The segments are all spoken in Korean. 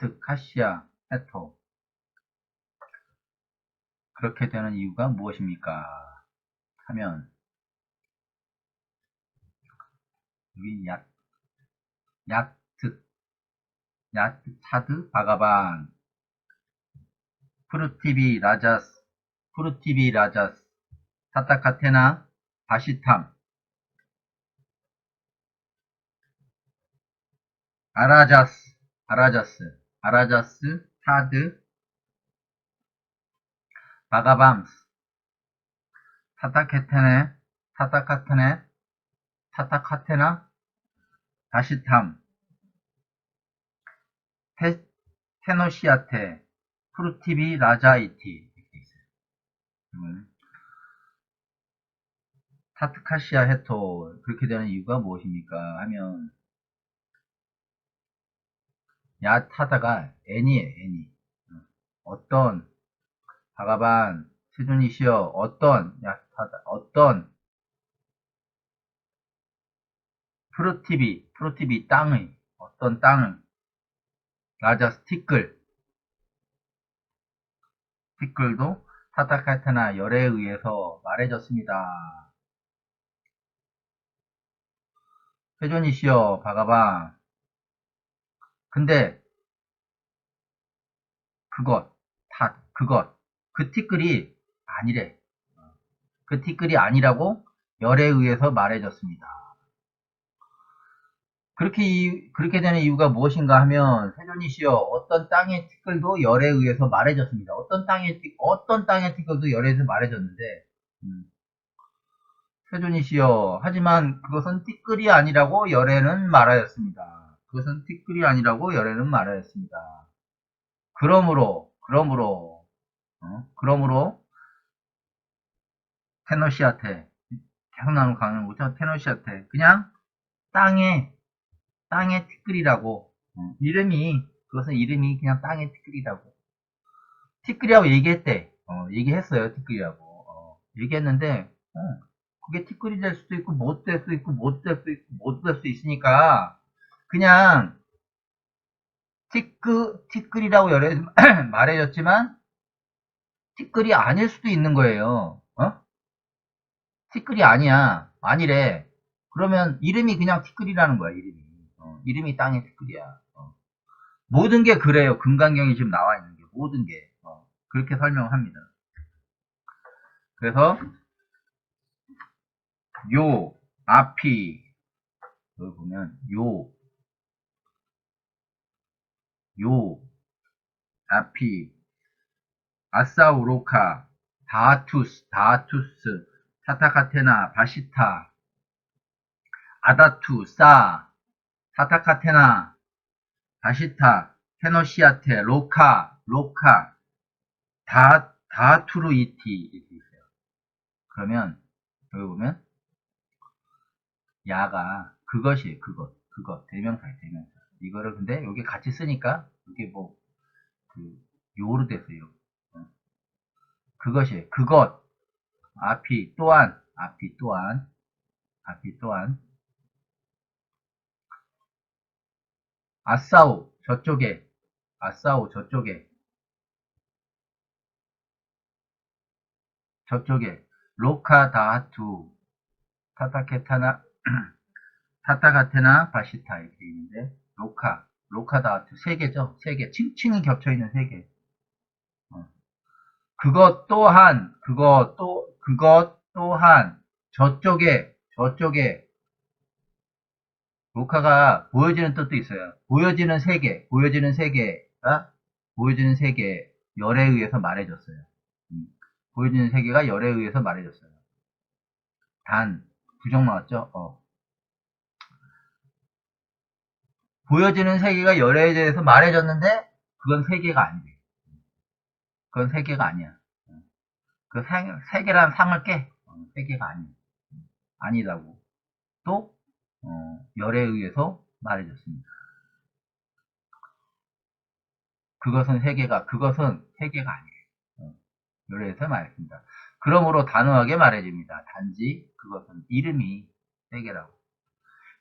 타트 카시아 헤토. 그렇게 되는 이유가 무엇입니까? 하면 여기 야트 차드 바가반 프루티비 라자스 타타카테나 바시탐 아라자스 차드 바가밤스 타타카테나 바시탐 테노시아테 프루티비 라자이티 이렇게 있어요. 타트카시아 헤토 그렇게 되는 이유가 무엇입니까? 하면 야타다가 애니에요. 애니. 어떤 바가반 세존이시여 어떤 프루티비 땅의 어떤 땅을 라자스 티끌도 타타카테나 열에 의해서 말해졌습니다. 세존이시여 바가반 근데 그 티끌이 아니래. 그 티끌이 아니라고 열에 의해서 말해졌습니다. 그렇게 되는 이유가 무엇인가 하면 세존이시여 어떤 땅의 티끌도 열에 의해서 말해졌습니다. 어떤 땅의 티끌도 열에 의해서 말해졌는데 세존이시여 하지만 그것은 티끌이 아니라고 열에는 말하였습니다. 그러므로 테노시아테 계속 나오는 강연 못하면 테노시아테 그냥 땅의 티끌이라고 그것은 이름이 그냥 땅의 티끌이라고 얘기했대. 얘기했어요 티끌이라고 얘기했는데 그게 티끌이 될 수도 있고 못 될 수 있고 못 될 수 있으니까 그냥 티끌이라고 여러 말해줬지만 티끌이 아닐 수도 있는 거예요. 티끌이 아니래. 그러면 이름이 그냥 티끌이라는 거야. 이름이 땅의 티끌이야. 모든 게 그래요. 금강경이 지금 나와 있는 게 모든 게 그렇게 설명합니다. 그래서 요 앞이 여기 보면 요 앞이 아사우로카 다투스 타타카테나 바시타 아다투 타타카테나 바시타 테노시아테 로카 다투루이티 이렇게 있어요. 그러면 여기 보면 야가 그것이에요. 그것 대명사예요. 대명사. 이거를 근데 여기 같이 쓰니까 이게 뭐 요로 됐어요. 그것이에요. 그것 앞이 또한 아싸우 저쪽에 로카 다하투 타타카테나 바시타 이렇게 있는데 로카 다하투 세 개죠. 세 개 층층이 겹쳐 있는 세 개. 그것 또한 저쪽에 로카가 보여지는 뜻도 있어요. 보여지는 세계 열에 의해서 말해졌어요. 보여지는 세계가 열에 의해서 말해졌어요. 단 부정 나왔죠? 보여지는 세계가 열에 대해서 말해졌는데 그건 세계가 아니래. 그건 세계가 아니야. 그 세계란 상을 깨. 세계가 아니라고. 또 열에 의해서 말해졌습니다. 그것은 세계가 아니에요. 열에 의해서 말했습니다. 그러므로 단호하게 말해집니다. 단지 그것은 이름이 세계라고.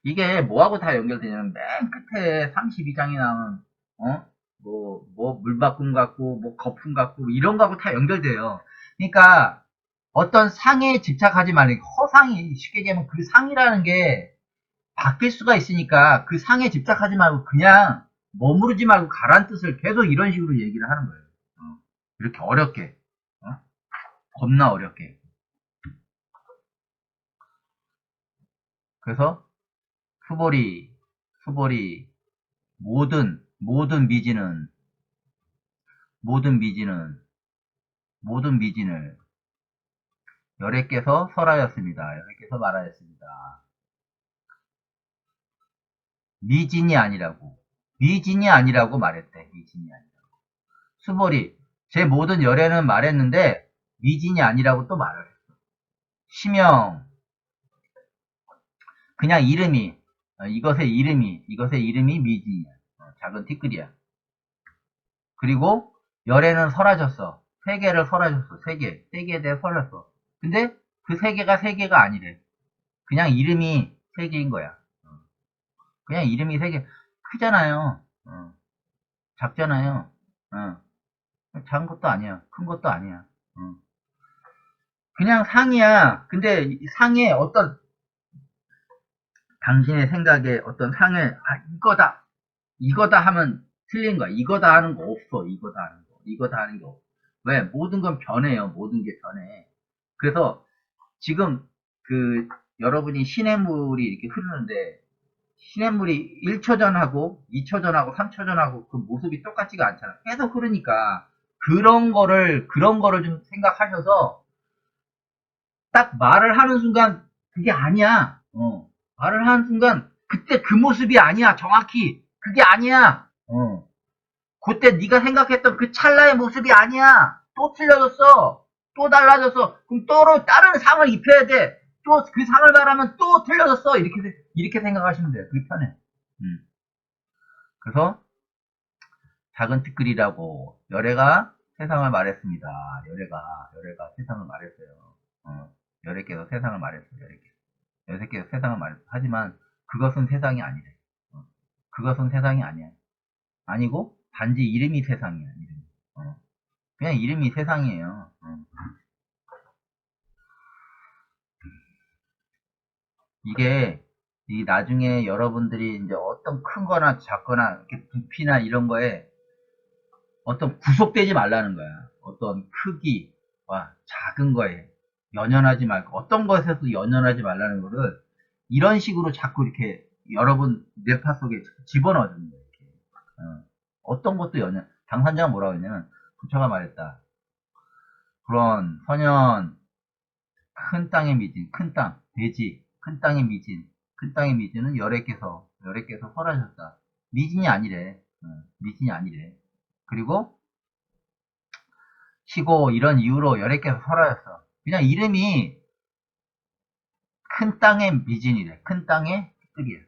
이게 뭐하고 다 연결되냐면 맨 끝에 32장에 나오는 물바꿈 같고, 거품 같고, 이런 거하고 다 연결돼요. 그러니까, 어떤 상에 집착하지 말고, 허상이, 쉽게 얘기하면 그 상이라는 게 바뀔 수가 있으니까, 그 상에 집착하지 말고, 그냥 머무르지 말고 가란 뜻을 계속 이런 식으로 얘기를 하는 거예요. 이렇게 어렵게. 겁나 어렵게. 그래서, 수보리, 모든 미진은, 모든 미진을 열애께서 설하였습니다. 열애께서 말하였습니다. 미진이 아니라고 말했대. 미진이 아니라고. 수보리, 제 모든 열애는 말했는데, 미진이 아니라고 또 말을 했어. 시명, 그냥 이름이, 이것의 이름이 미진이야. 작은 티끌이야. 그리고, 열애는 설하셨어. 세 개를 설하셨어. 세 개에 대해 설했어. 근데, 그 세 개가 세 개가 아니래. 그냥 이름이 세 개인 거야. 그냥 이름이 세 개. 크잖아요. 작잖아요. 작은 것도 아니야. 큰 것도 아니야. 그냥 상이야. 근데 이 상에 어떤 당신의 생각에 어떤 상을 이거다 하면 틀린 거야. 이거다 하는 거 없어. 이거다 하는 게 없어. 왜? 모든 건 변해요. 모든 게 변해. 그래서 지금 그 여러분이 시냇물이 이렇게 흐르는데 시냇물이 1초 전하고 2초 전하고 3초 전하고 그 모습이 똑같지가 않잖아. 계속 흐르니까 그런 거를 좀 생각하셔서 딱 말을 하는 순간 그게 아니야. 말을 하는 순간 그때 그 모습이 아니야. 정확히 그게 아니야. 그때 네가 생각했던 그 찰나의 모습이 아니야. 또 틀려졌어. 또 달라졌어. 그럼 또 다른 상을 입혀야 돼. 또 그 상을 말하면 또 틀려졌어. 이렇게 생각하시면 돼요. 그게 편해. 음. 그래서 작은 티끌이라고 열애가 세상을 말했습니다. 열애가 세상을 말했어요. 열애께서 세상을 말했어요. 열애께서 세상을 말했어. 하지만 그것은 세상이 아니래. 그것은 세상이 아니야. 아니고 단지 이름이 세상이야. 이름이. 그냥 이름이 세상이에요. 이게 이 나중에 여러분들이 이제 어떤 큰 거나 작거나 이렇게 부피나 이런 거에 어떤 구속되지 말라는 거야. 어떤 크기와 작은 거에 연연하지 말고 어떤 것에서 연연하지 말라는 거를 이런 식으로 자꾸 이렇게 여러분 뇌파 속에 집어넣어주는 거예요. 이렇게. 어떤 것도 당산자가 뭐라고 했냐면 부처가 말했다. 그런 선현 큰 땅의 미진, 큰 땅, 대지, 큰 땅의 미진은 열애께서 설하셨다. 미진이 아니래. 미진이 아니래. 그리고 시고 이런 이유로 열애께서 설하였어. 그냥 이름이 큰 땅의 미진이래. 큰 땅의 티끌이야.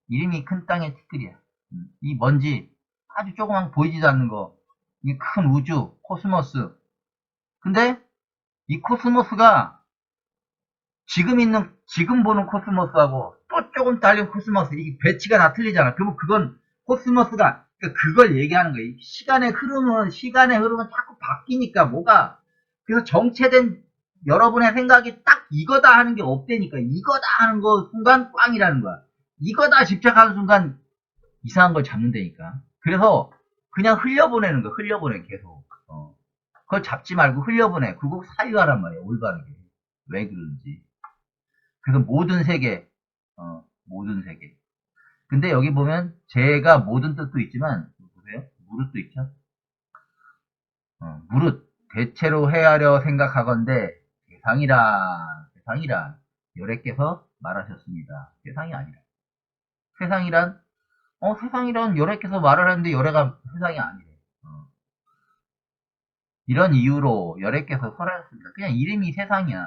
이름이 큰 땅의 티끌이야. 이 먼지 아주 조그만 보이지도 않는 거. 이 큰 우주, 코스모스. 근데 이 코스모스가 지금 보는 코스모스하고 또 조금 달린 코스모스, 이게 배치가 다 틀리잖아. 그러면 그건 코스모스가, 그러니까 그걸 얘기하는 거예요. 시간의 흐름은 자꾸 바뀌니까 그래서 정체된 여러분의 생각이 딱 이거다 하는 게 없다니까. 이거다 하는 거 순간 꽝이라는 거야. 이거다 집착하는 순간 이상한 걸 잡는다니까. 그래서 그냥 흘려보내는 거야. 계속. 그걸 잡지 말고 흘려보내. 그거 사유하란 말이야. 올바르게. 왜 그런지. 그래서 모든 세계. 근데 여기 보면 제가 모든 뜻도 있지만 보세요. 무릇도 있죠. 무릇 대체로 헤아려 생각하건대 세상이라 열애께서 말하셨습니다. 세상이 아니라. 세상이란 열애께서 말을 하는데 열애가 세상이 아니래. 이런 이유로 열애께서 설하였습니다. 그냥 이름이 세상이야.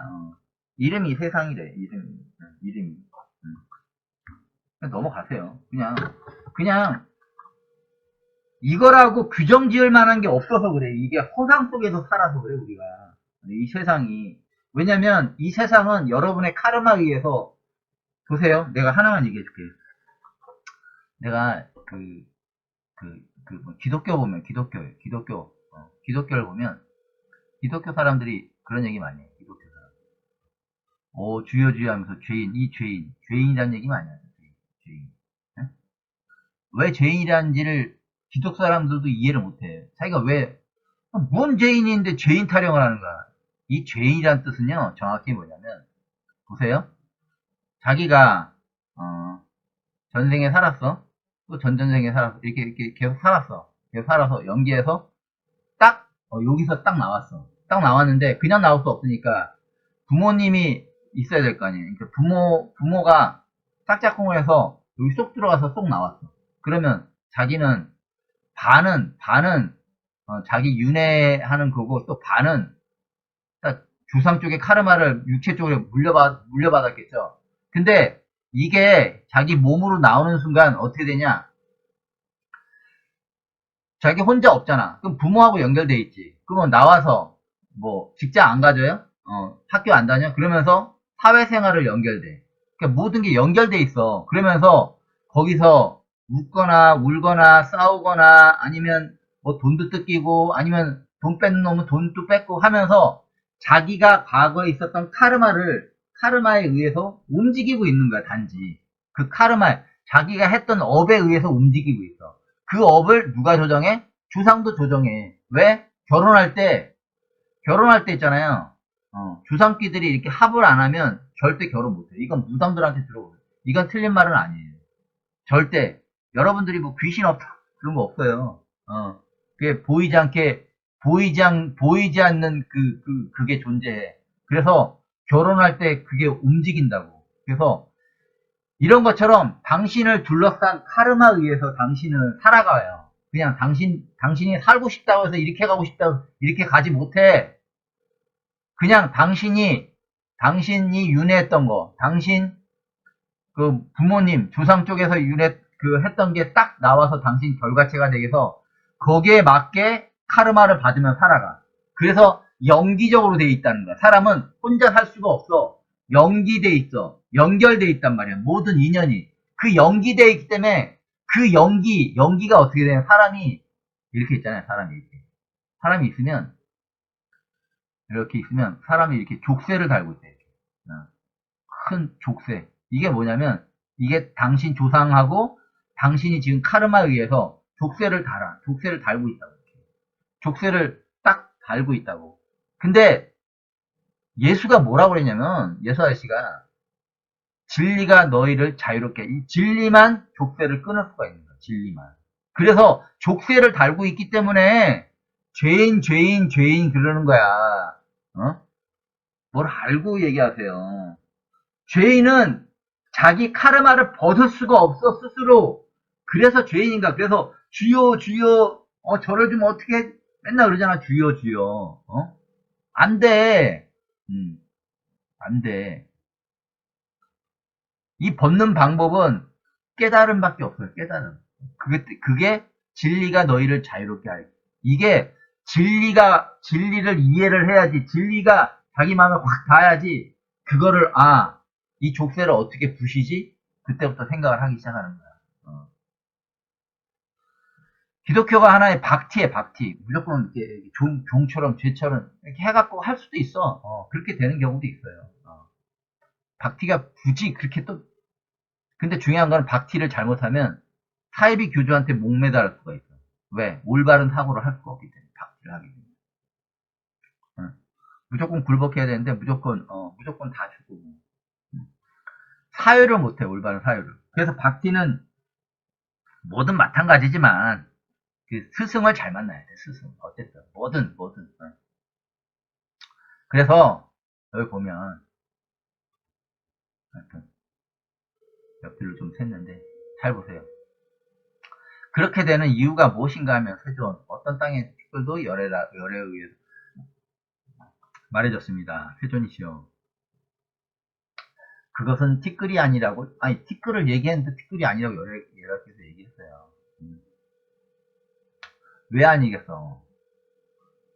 이름이 세상이래. 이름이. 그냥 넘어가세요. 그냥 이거라고 규정 지을 만한 게 없어서 그래. 이게 허상 속에서 살아서 그래, 우리가. 이 세상이. 왜냐면 이 세상은 여러분의 카르마에 의해서, 보세요. 내가 하나만 얘기해 줄게. 내가 기독교 보면, 기독교를 보면, 기독교 사람들이 그런 얘기 많이 해요. 기독교 사람. 주여 주여 하면서 죄인이라는 얘기 많이 하죠. 죄인. 예? 왜 죄인이라는지를 기독교 사람들도 이해를 못해. 자기가 왜, 뭔 죄인인데 죄인 타령을 하는 거야. 이 죄인이란 뜻은요, 정확히 뭐냐면, 보세요. 자기가, 전생에 살았어. 또 전전생에 살았어. 이렇게 계속 살았어. 계속 살아서 연기해서 딱, 여기서 딱 나왔어. 딱 나왔는데, 그냥 나올 수 없으니까, 부모님이 있어야 될 거 아니에요. 그러니까 부모가 짝짝꿍을 해서 여기 쏙 들어가서 쏙 나왔어. 그러면 자기는 반은 자기 윤회하는 거고 또 반은 딱 조상 쪽의 카르마를 육체 쪽으로 물려받았겠죠. 근데 이게 자기 몸으로 나오는 순간 어떻게 되냐? 자기 혼자 없잖아. 그럼 부모하고 연결돼 있지. 그러면 나와서 뭐 직장 안 가져요? 학교 안 다녀? 그러면서 사회생활을 연결돼. 그러니까 모든 게 연결돼 있어. 그러면서 거기서 웃거나 울거나 싸우거나 아니면 뭐 돈도 뜯기고 아니면 돈 뺏는 놈은 돈도 뺏고 하면서 자기가 과거에 있었던 카르마에 의해서 움직이고 있는 거야, 단지. 그 자기가 했던 업에 의해서 움직이고 있어. 그 업을 누가 조정해? 주상도 조정해. 왜? 결혼할 때 있잖아요. 주상끼들이 이렇게 합을 안 하면 절대 결혼 못 해. 이건 무당들한테 들어보세요. 이건 틀린 말은 아니에요. 절대. 여러분들이 뭐 귀신 없다. 그런 거 없어요. 그게 보이지 않는 그게 존재해. 그래서 결혼할 때 그게 움직인다고. 그래서 이런 것처럼 당신을 둘러싼 카르마에 의해서 당신은 살아가요. 그냥 당신이 살고 싶다고 해서 이렇게 가고 싶다고, 이렇게 가지 못해. 그냥 당신이 윤회했던 거, 당신, 부모님, 조상 쪽에서 했던 게 딱 나와서 당신 결과체가 되게서 거기에 맞게 카르마를 받으면 살아가. 그래서 연기적으로 돼 있다는 거야. 사람은 혼자 살 수가 없어. 연기돼 있어. 연결돼 있단 말이야. 모든 인연이. 그 연기돼 있기 때문에 그 연기가 어떻게 되냐. 사람이 이렇게 있잖아요. 사람이 있으면, 이렇게 있으면 사람이 이렇게 족쇄를 달고 있어요. 큰 족쇄. 이게 뭐냐면 이게 당신 조상하고 당신이 지금 카르마에 의해서 족쇄를 달고 있다고. 족쇄를 딱 달고 있다고. 근데 예수가 뭐라고 그랬냐면 예수 아저씨가 진리가 너희를 자유롭게, 이 진리만 족쇄를 끊을 수가 있는 거야. 진리만. 그래서 족쇄를 달고 있기 때문에 죄인 그러는 거야. 뭘 알고 얘기하세요. 죄인은 자기 카르마를 벗을 수가 없어, 스스로. 그래서 죄인인가? 그래서 주여 주여, 저를 좀 어떻게 맨날 그러잖아. 주여 주여. 안 돼. 안 돼. 이 벗는 방법은 깨달음밖에 없어요. 깨달음. 그게 진리가 너희를 자유롭게 할. 이게 진리를 이해를 해야지. 진리가 자기 마음에 확 닿아야지. 그거를, 이 족쇄를 어떻게 부시지? 그때부터 생각을 하기 시작하는 거야. 기독교가 하나의 박티에 박티. 무조건 이렇게 종처럼 죄처럼 이렇게 해갖고 할 수도 있어. 그렇게 되는 경우도 있어요. 박티가 굳이 그렇게 또, 근데 중요한 건 박티를 잘못하면 사이비 교주한테 목매달을 수가 있어. 왜? 올바른 사고를 할 수가 없기 때문에 박티를 하기 때문에. 무조건 굴복해야 되는데 무조건 다 죽고. 사유를 못해, 올바른 사유를. 그래서 박티는 뭐든 마찬가지지만 그 스승을 잘 만나야 돼. 스승. 어쨌든 뭐든. 그래서 여기 보면 하여튼 옆뒤를 좀 샜는데 잘 보세요. 그렇게 되는 이유가 무엇인가 하면 세존, 어떤 땅의 특별도 열애에 의해서 말해졌습니다. 세존이시여. 그것은 티끌이 아니라고, 티끌을 얘기했는데 티끌이 아니라고 열애께서 얘기했어요. 왜 아니겠어?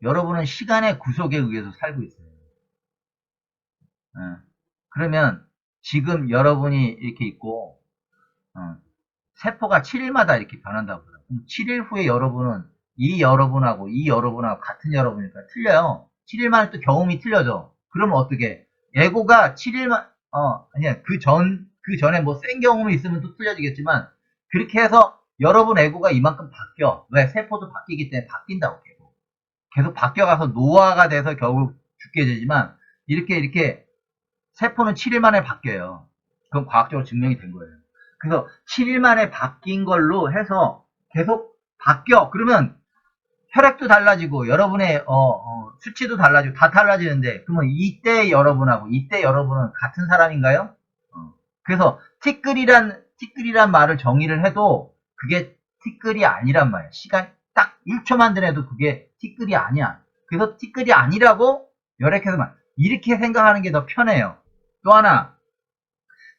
여러분은 시간의 구속에 의해서 살고 있어요. 그러면 지금 여러분이 이렇게 있고, 세포가 7일마다 이렇게 변한다고 그래요. 7일 후에 여러분은 이 여러분하고 이 여러분하고 같은 여러분이니까 틀려요. 7일 만에 또 경험이 틀려져. 그러면 어떻게? 에고가 7일만, 아니야. 그 전에 뭐 센 경험이 있으면 또 틀려지겠지만, 그렇게 해서 여러분 에고가 이만큼 바뀌어. 왜? 세포도 바뀌기 때문에 바뀐다고, 계속. 계속 바뀌어가서 노화가 돼서 결국 죽게 되지만, 이렇게 세포는 7일 만에 바뀌어요. 그건 과학적으로 증명이 된 거예요. 그래서 7일 만에 바뀐 걸로 해서 계속 바뀌어. 그러면 혈액도 달라지고 여러분의 수치도 달라지고 다 달라지는데 그러면 이때 여러분하고 이때 여러분은 같은 사람인가요? 그래서 티끌이란 말을 정의를 해도 그게 티끌이 아니란 말이야. 시간 딱 1초만 지나도 그게 티끌이 아니야. 그래서 티끌이 아니라고 요렇게 해서 이렇게 생각하는 게 더 편해요. 또 하나,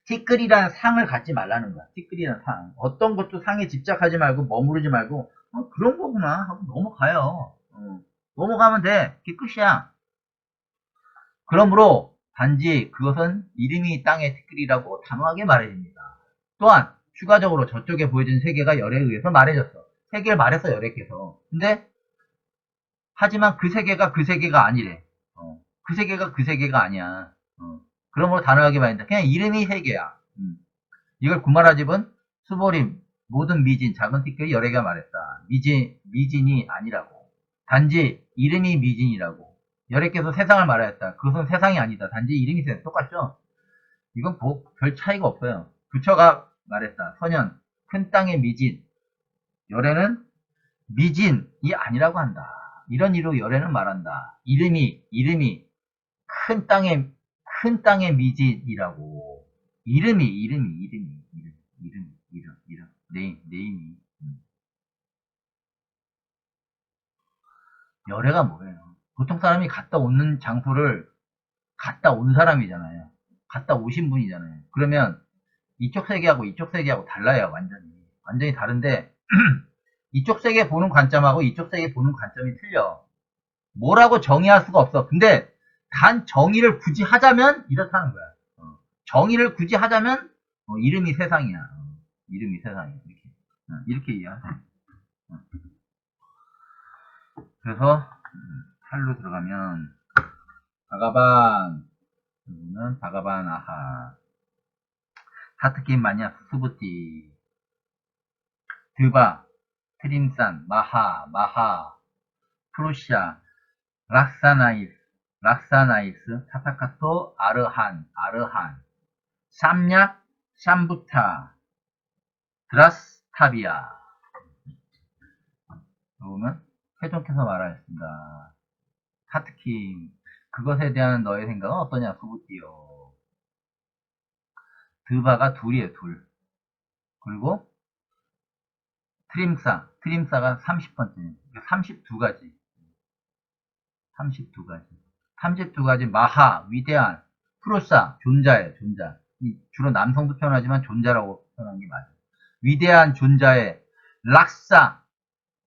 티끌이라는 상을 갖지 말라는 거야. 티끌이라는 상. 어떤 것도 상에 집착하지 말고 머무르지 말고 그런 거구나 하고 넘어가요. 넘어가면 돼. 그게 끝이야. 그러므로 단지 그것은 이름이 땅의 티끌이라고 단호하게 말해줍니다. 또한 추가적으로 저쪽에 보여진 세계가 열에 의해서 말해졌어. 세계를 말했어, 열애께서. 근데 하지만 그 세계가 그 세계가 아니래. 그 세계가 그 세계가 아니야. 그러므로 단호하게 말한다. 그냥 이름이 세계야. 이걸 구마라집은 수보림, 모든 미진, 작은 티끌이 열애가 말했다. 미진이 아니라고. 단지 이름이 미진이라고. 열애께서 세상을 말하였다. 그것은 세상이 아니다. 단지 이름이 세상. 똑같죠? 이건 별 차이가 없어요. 부처가 말했다. 선현, 큰 땅의 미진. 열애는 미진이 아니라고 한다. 이런 이유로 열애는 말한다. 이름이 큰 땅의 미진이라고. 이름이 네임이. 열애가 뭐예요? 보통 사람이 갔다 오는 장소를 갔다 온 사람이잖아요. 갔다 오신 분이잖아요. 그러면 이쪽 세계하고 이쪽 세계하고 달라요. 완전히 다른데 이쪽 세계 보는 관점하고 이쪽 세계 보는 관점이 틀려. 뭐라고 정의할 수가 없어. 근데 단 정의를 굳이 하자면 이렇다는 거야. 정의를 굳이 하자면 이름이 세상이야. 이름이 세상이야. 이렇게 이해하세요. 그래서 살로 들어가면 바가반, 바가반 아하, 하트킨 마냐 수부티, 드바, 트림산, 마하, 프루시아, 락사나이스, 타타카토, 아르한, 샴약, 샴부타, 드라스타비아. 보면 회전해서 말하였습니다. 하트킴, 그것에 대한 너의 생각은 어떠냐, 수부티요. 드바가 둘이에요, 둘. 그리고 트림사가 30번째. 32가지. 32가지. 마하, 위대한, 프로사, 존자예요, 존자. 주로 남성도 표현하지만 존자라고 표현하는 게 맞아요. 위대한 존자의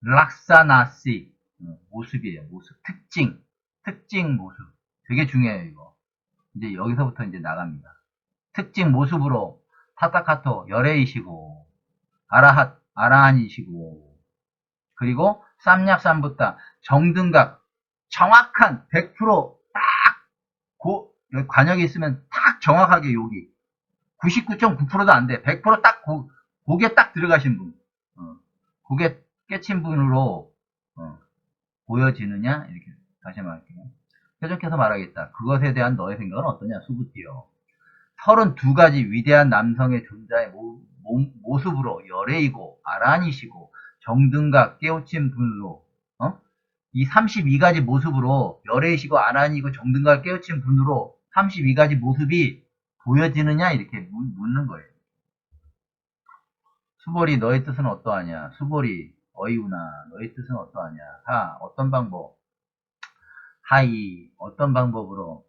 락사나시, 모습이에요, 모습. 특징 모습. 되게 중요해요, 이거. 이제 여기서부터 이제 나갑니다. 특징 모습으로 타타카토, 열애이시고, 아라한이시고, 그리고 쌈약삼부타, 정등각, 정확한 100% 딱, 여기 관역이 있으면 딱 정확하게 여기. 99.9%도 안 돼. 100%딱 고개 딱 들어가신 분. 고개 깨친 분으로 보여지느냐? 이렇게 다시 말할게요. 표적해서 말하겠다. 그것에 대한 너의 생각은 어떠냐? 수부띠요. 32가지 위대한 남성의 존자의 모습으로 열애이고 아란이시고 정등각 깨우친 분으로 이 32가지 모습으로 열애이시고 아란이고 정등각 깨우친 분으로 32가지 모습이 보여지느냐? 이렇게 묻는 거예요. 수보리 너의 뜻은 어떠하냐? 수보리 어이우나 너의 뜻은 어떠하냐? 하 어떤 방법? 하이 어떤 방법으로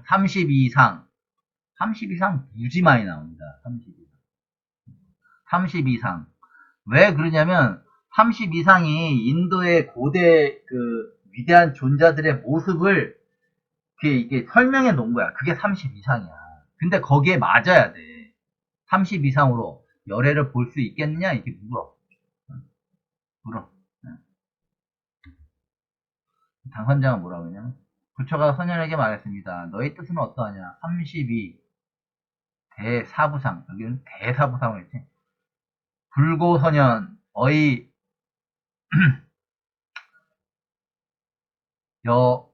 32상 무지 많이 나옵니다. 32상 왜 그러냐면 32상이 인도의 고대 그 위대한 존자들의 모습을 이게 설명해 놓은 거야. 그게 32상이야. 근데 거기에 맞아야 돼. 32상으로 열애를 볼 수 있겠느냐? 이렇게 물어. 물어. 당선자가 뭐라고 했냐면, 부처가 선현에게 말했습니다. 너의 뜻은 어떠하냐? 32 대사부상. 여기는 대사부상을 했지. 불고선현 어이 여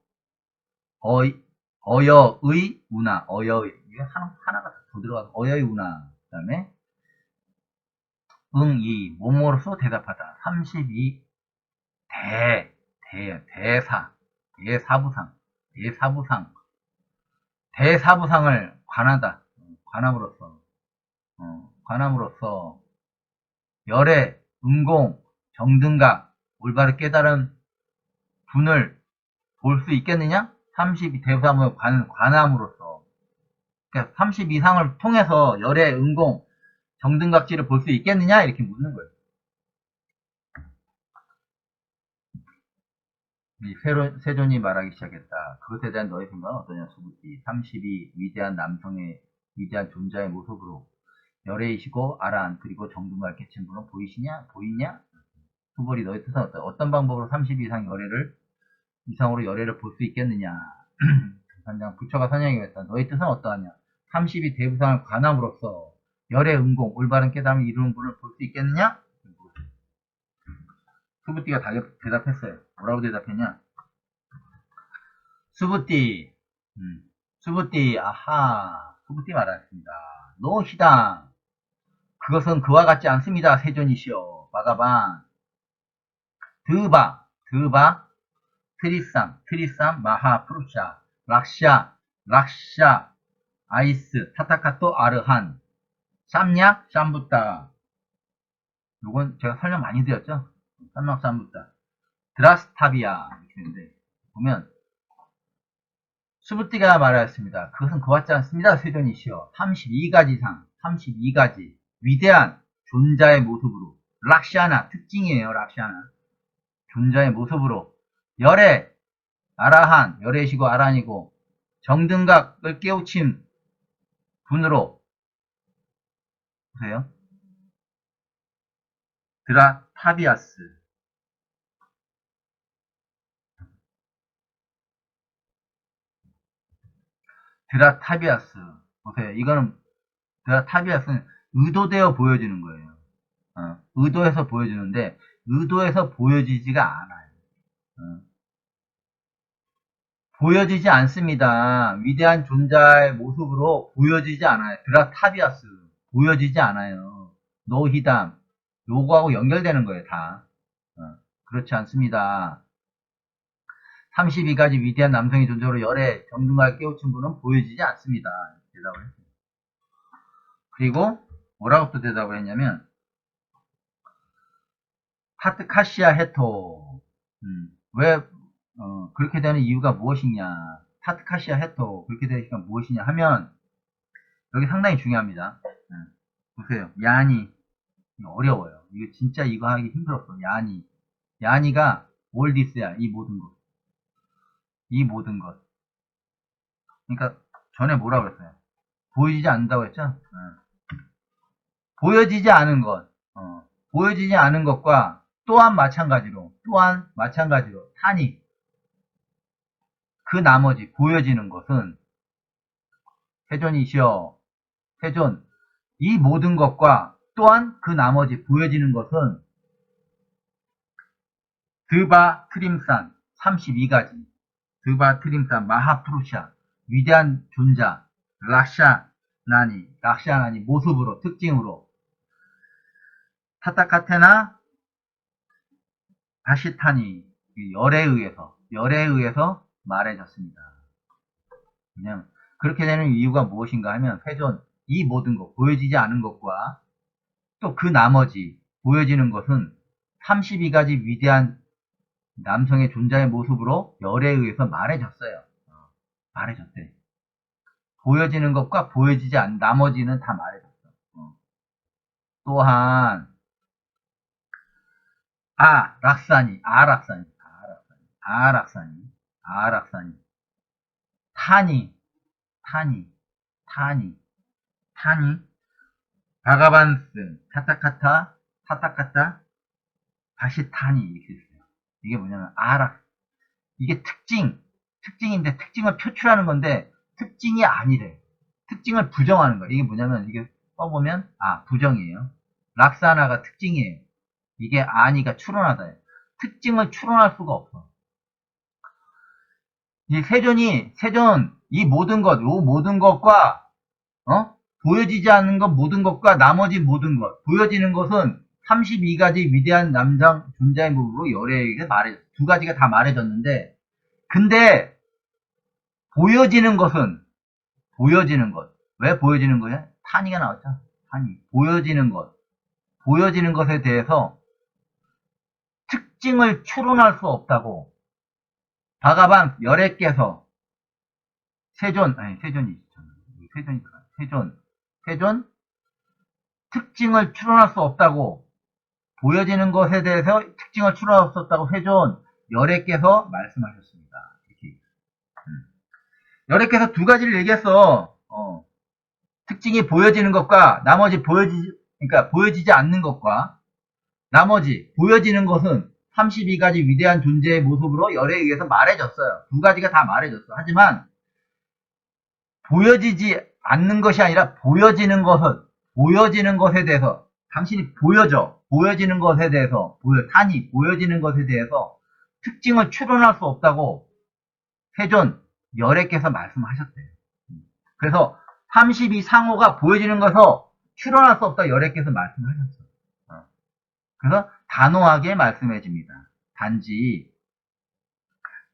어이 어여의 운하 어여의 이게 하나가 더 들어가서 어여의 운하. 그다음에 응이 몸으로써 대답하다. 32 대사 대사부상 대사부상 대사부상을 관하다. 관함으로써 관함으로써 열애 응공 정등각 올바르 깨달은 분을 볼 수 있겠느냐? 32 대부상을 관함으로써 그러니까 30 이상을 통해서 열애 응공 정등각지를 볼 수 있겠느냐? 이렇게 묻는 거예요. 세존이 말하기 시작했다. 그것에 대한 너의 생각은 어떠냐? 수부지 32 위대한 남성의 위대한 존재의 모습으로 열애이시고 아란 그리고 정등각 깨친 분은 보이냐? 수벌이 너의 뜻은 어떠냐? 어떤 방법으로 30 이상으로 열애를 볼 수 있겠느냐? 단장 부처가 선양이 했다. 너의 뜻은 어떠하냐? 30이 대부상을 관함으로써 열애 응공 올바른 깨달음을 이루는 분을 볼 수 있겠느냐? 수부띠가 대답했어요. 뭐라고 대답했냐? 수부띠, 수부띠, 아하, 수부띠 말했습니다. 노히당, 그것은 그와 같지 않습니다. 세존이시여, 바가반, 드바, 트리삼, 마하프루샤, 락샤, 아이스, 타타카토, 아르한, 쌈약, 쌈붓다. 요건 제가 설명 많이 드렸죠? 쌈약, 쌈붓다. 드라스타비아. 이렇게 있는데, 보면, 수부띠가 말하였습니다. 그것은 그와 같지 않습니다. 세존이시여. 32가지 위대한 존자의 모습으로, 락샤나, 특징이에요, 락샤나. 존자의 모습으로, 열애, 아라한, 열애시고 아란이고, 정등각을 깨우친 분으로, 보세요. 드라타비아스. 드라타비아스. 보세요. 이거는, 드라타비아스는 의도되어 보여지는 거예요. 의도해서 보여지는데, 의도해서 보여지지가 않아요. 보여지지 않습니다. 위대한 존재의 모습으로 보여지지 않아요. 드라타비아스. 보여지지 않아요. 노히담. 요거하고 연결되는 거예요, 다. 그렇지 않습니다. 32가지 위대한 남성의 존재로 열애 정등하게 깨우친 분은 보여지지 않습니다. 대답을 했어요. 그리고 뭐라고 또 대답을 했냐면 타트카시아 헤토. 왜 그렇게 되는 이유가 무엇이냐? 타트카시아 헤토 그렇게 되는 이유가 무엇이냐 하면 여기 상당히 중요합니다. 보세요. 야니 어려워요. 이거 진짜 이거 하기 힘들었어. 야니가 올디스야. 이 모든 것. 그러니까 전에 뭐라고 했어요? 보여지지 않는다고 했죠? 보여지지 않은 것. 보여지지 않은 것과 또한 마찬가지로 타니 그 나머지 보여지는 것은 세존이시여 세존 이 모든 것과 또한 그 나머지 보여지는 것은 드바 트림산 32가지 드바 트림산 마하프루샤 위대한 존자 락샤나니 모습으로 특징으로 타타카테나 다시타니 열에 의해서 말해졌습니다. 그냥 그렇게 되는 이유가 무엇인가 하면 세존 이 모든 것 보여지지 않은 것과 또 그 나머지 보여지는 것은 32가지 위대한 남성의 존재의 모습으로 열에 의해서 말해졌어요. 말해졌대. 보여지는 것과 보여지지 않는 나머지는 다 말해졌어. 또한 락사니 타니 바가반스, 타타카타, 타타카타, 바시타니 이렇게 있어요. 이게 뭐냐면 아락. 이게 특징인데 특징을 표출하는 건데 특징이 아니래. 특징을 부정하는 거야. 이게 뭐냐면 이게 써보면 부정이에요. 락사나가 특징이에요. 이게 아니가 추론하다. 특징을 추론할 수가 없어. 이 세존, 이 모든 것과, 보여지지 않는 것 모든 것과 나머지 모든 것, 보여지는 것은 32가지 위대한 남장 존재의 모습으로 열애에게 두 가지가 다 말해졌는데, 근데, 보여지는 것, 왜 보여지는 거야? 탄이가 나왔죠? 탄이. 보여지는 것에 대해서 특징을 추론할 수 없다고, 바가방 열애께서 세존 특징을 추론할 수 없다고 보여지는 것에 대해서 특징을 추론할 수 없다고 세존 열애께서 말씀하셨습니다. 열애께서 두 가지를 얘기했어. 특징이 보여지는 것과 나머지 보여지지 않는 것과 나머지 보여지는 것은 32가지 위대한 존재의 모습으로 열에 의해서 말해졌어요. 두 가지가 다 말해졌어. 하지만 보여지지 않는 것이 아니라 보여지는 것에 대해서 당신이 보여지는 것에 대해서 보여지는 것에 대해서 특징을 추론할 수 없다고 세존 열애께서 말씀하셨대요. 그래서 32 상호가 보여지는 것에서 추론할 수 없다 열애께서 말씀하셨어요. 그래서 단호하게 말씀해줍니다. 단지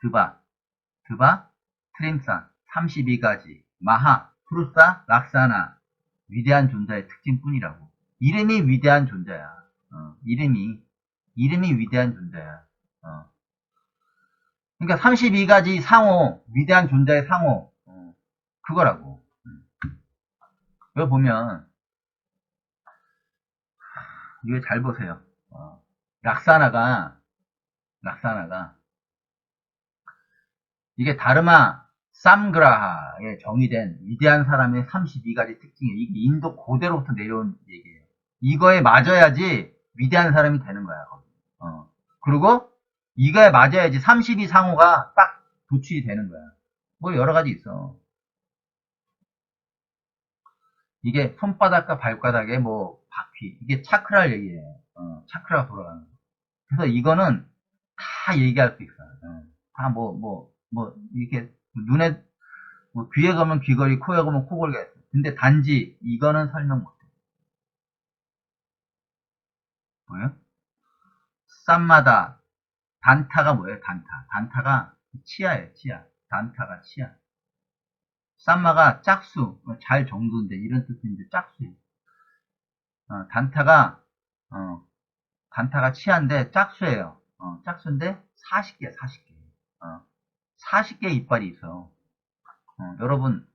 드바, 트림산 32가지 마하, 프루사, 락사나 위대한 존재의 특징뿐이라고. 이름이 위대한 존재야. 이름이 위대한 존재야. 그러니까 32가지 상호, 위대한 존재의 상호, 그거라고. 여기 보면 이거 잘 보세요. 락사나가 이게 다르마 쌈그라하에 정의된 위대한 사람의 32가지 특징이에요. 이게 인도 고대로부터 내려온 얘기예요. 이거에 맞아야지 위대한 사람이 되는 거야. 그리고 이거에 맞아야지 32 상호가 딱 도출이 되는 거야. 뭐 여러 가지 있어. 이게 손바닥과 발바닥의 뭐 바퀴, 이게 차크라를 얘기해요. 차크라가 돌아가는 거. 그래서 이거는 다 얘기할 수 있어요. 다 이렇게 눈에, 귀에 가면 귀걸이, 코에 가면 코걸이가 있어요. 근데 단지 이거는 설명 못해. 뭐예요? 쌈마다, 단타가 뭐예요? 단타가 치아예요, 치아. 단타가 치아. 쌈마가 짝수, 잘 정도인데, 이런 뜻인데, 짝수예요. 단타가 치아인데, 짝수예요. 짝수인데, 40개, 40개. 40개의 이빨이 있어. 여러분,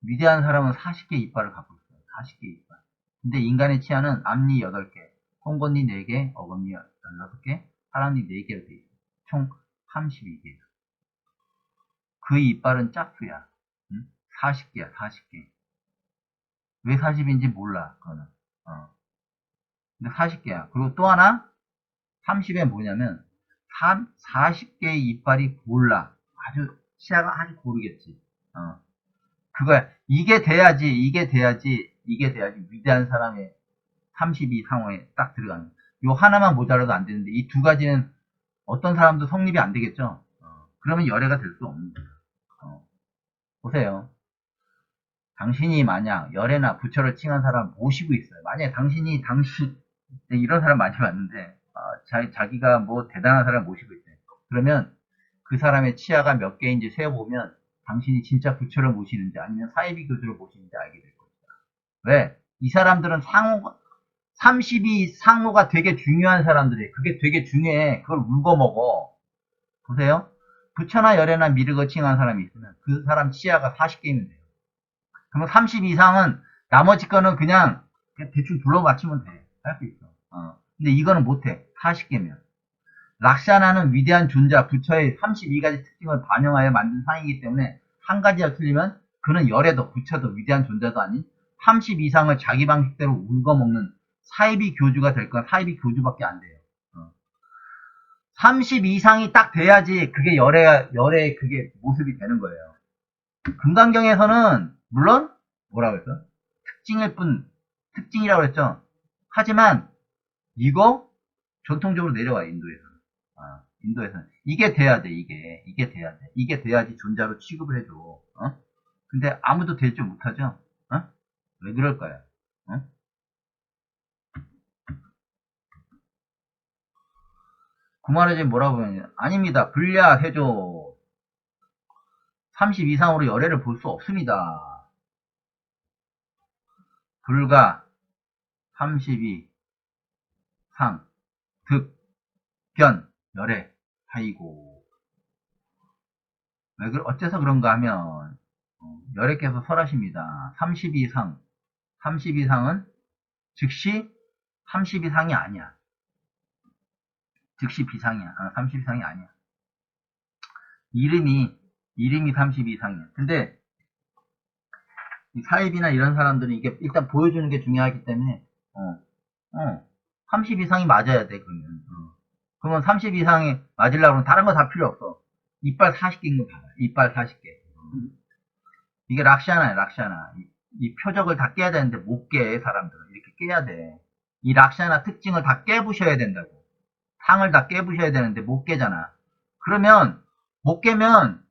위대한 사람은 40개의 이빨을 갖고 있어요. 40개의 이빨. 근데 인간의 치아는 앞니 8개, 송곳니 4개, 어금니 16개, 하랑니 4개로 돼 있어요. 총 32개. 그 이빨은 짝수야. 40개야, 40개. 왜 40인지 몰라, 그거는. 근데 40개야. 그리고 또 하나, 30에 뭐냐면, 40개의 이빨이 골라. 치아가 아주 고르겠지. 그거야. 이게 돼야지 위대한 사람의 32 상호에 딱 들어가는. 요 하나만 모자라도 안 되는데, 이 두 가지는 어떤 사람도 성립이 안 되겠죠? 그러면 열애가 될 수 없는 거예요. 보세요. 당신이 만약 열애나 부처를 칭한 사람 모시고 있어요. 만약에 이런 사람 많이 봤는데, 자기가 뭐 대단한 사람 모시고 있어요. 그러면 그 사람의 치아가 몇 개인지 세어보면 당신이 진짜 부처를 모시는지 아니면 사이비 교주를 모시는지 알게 될 겁니다. 왜? 이 사람들은 32 상호가 되게 중요한 사람들이에요. 그게 되게 중요해. 그걸 울고 먹어. 보세요. 부처나 열애나 미르거 칭한 사람이 있으면 그 사람 치아가 40개이면 돼요. 그러면 30 이상은 나머지 거는 그냥 대충 둘러 맞추면 돼. 할 수 있어. 근데 이거는 못해. 40개면. 락샤나는 위대한 존재, 부처의 32가지 특징을 반영하여 만든 상이기 때문에 한 가지가 틀리면 그는 열애도 부처도 위대한 존재도 아닌 30 이상을 자기 방식대로 울거먹는 사이비 교주가 될 건 사이비 교주밖에 안 돼요. 30 이상이 딱 돼야지 그게 열의 그게 모습이 되는 거예요. 금강경에서는 물론 뭐라고 했어? 특징이라고 했죠. 하지만 이거 전통적으로 내려와 인도에서는. 인도에서는 이게 돼야 돼. 이게 돼야 돼. 이게 돼야지 존자로 취급을 해줘. 근데 아무도 될 줄 못하죠. 왜 그럴까요? 구마르지 뭐라고 하냐? 아닙니다. 불야 해줘. 30 이상으로 열애를 볼 수 없습니다. 불가 32 상 득 변 열애 하이고 왜 어째서 그런가 하면 열애께서 설하십니다. 30 이상 30 이상은 즉시 30 이상이 아니야. 즉시 비상이야. 30 이상이 아니야. 이름이 30 이상이야. 근데 이 사입이나 이런 사람들은 이게 일단 보여주는 게 중요하기 때문에 30 이상이 맞아야 돼. 그러면 30 이상이 맞으려고 하면 다른 거 다 필요 없어. 이빨 40개인 거 봐봐. 이빨 40개. 이게 락샤나야, 락샤나. 이 표적을 다 깨야 되는데 못 깨, 사람들은. 이렇게 깨야 돼. 이 락샤나 특징을 다 깨부셔야 된다고. 상을 다 깨부셔야 되는데 못 깨잖아. 그러면 못 깨면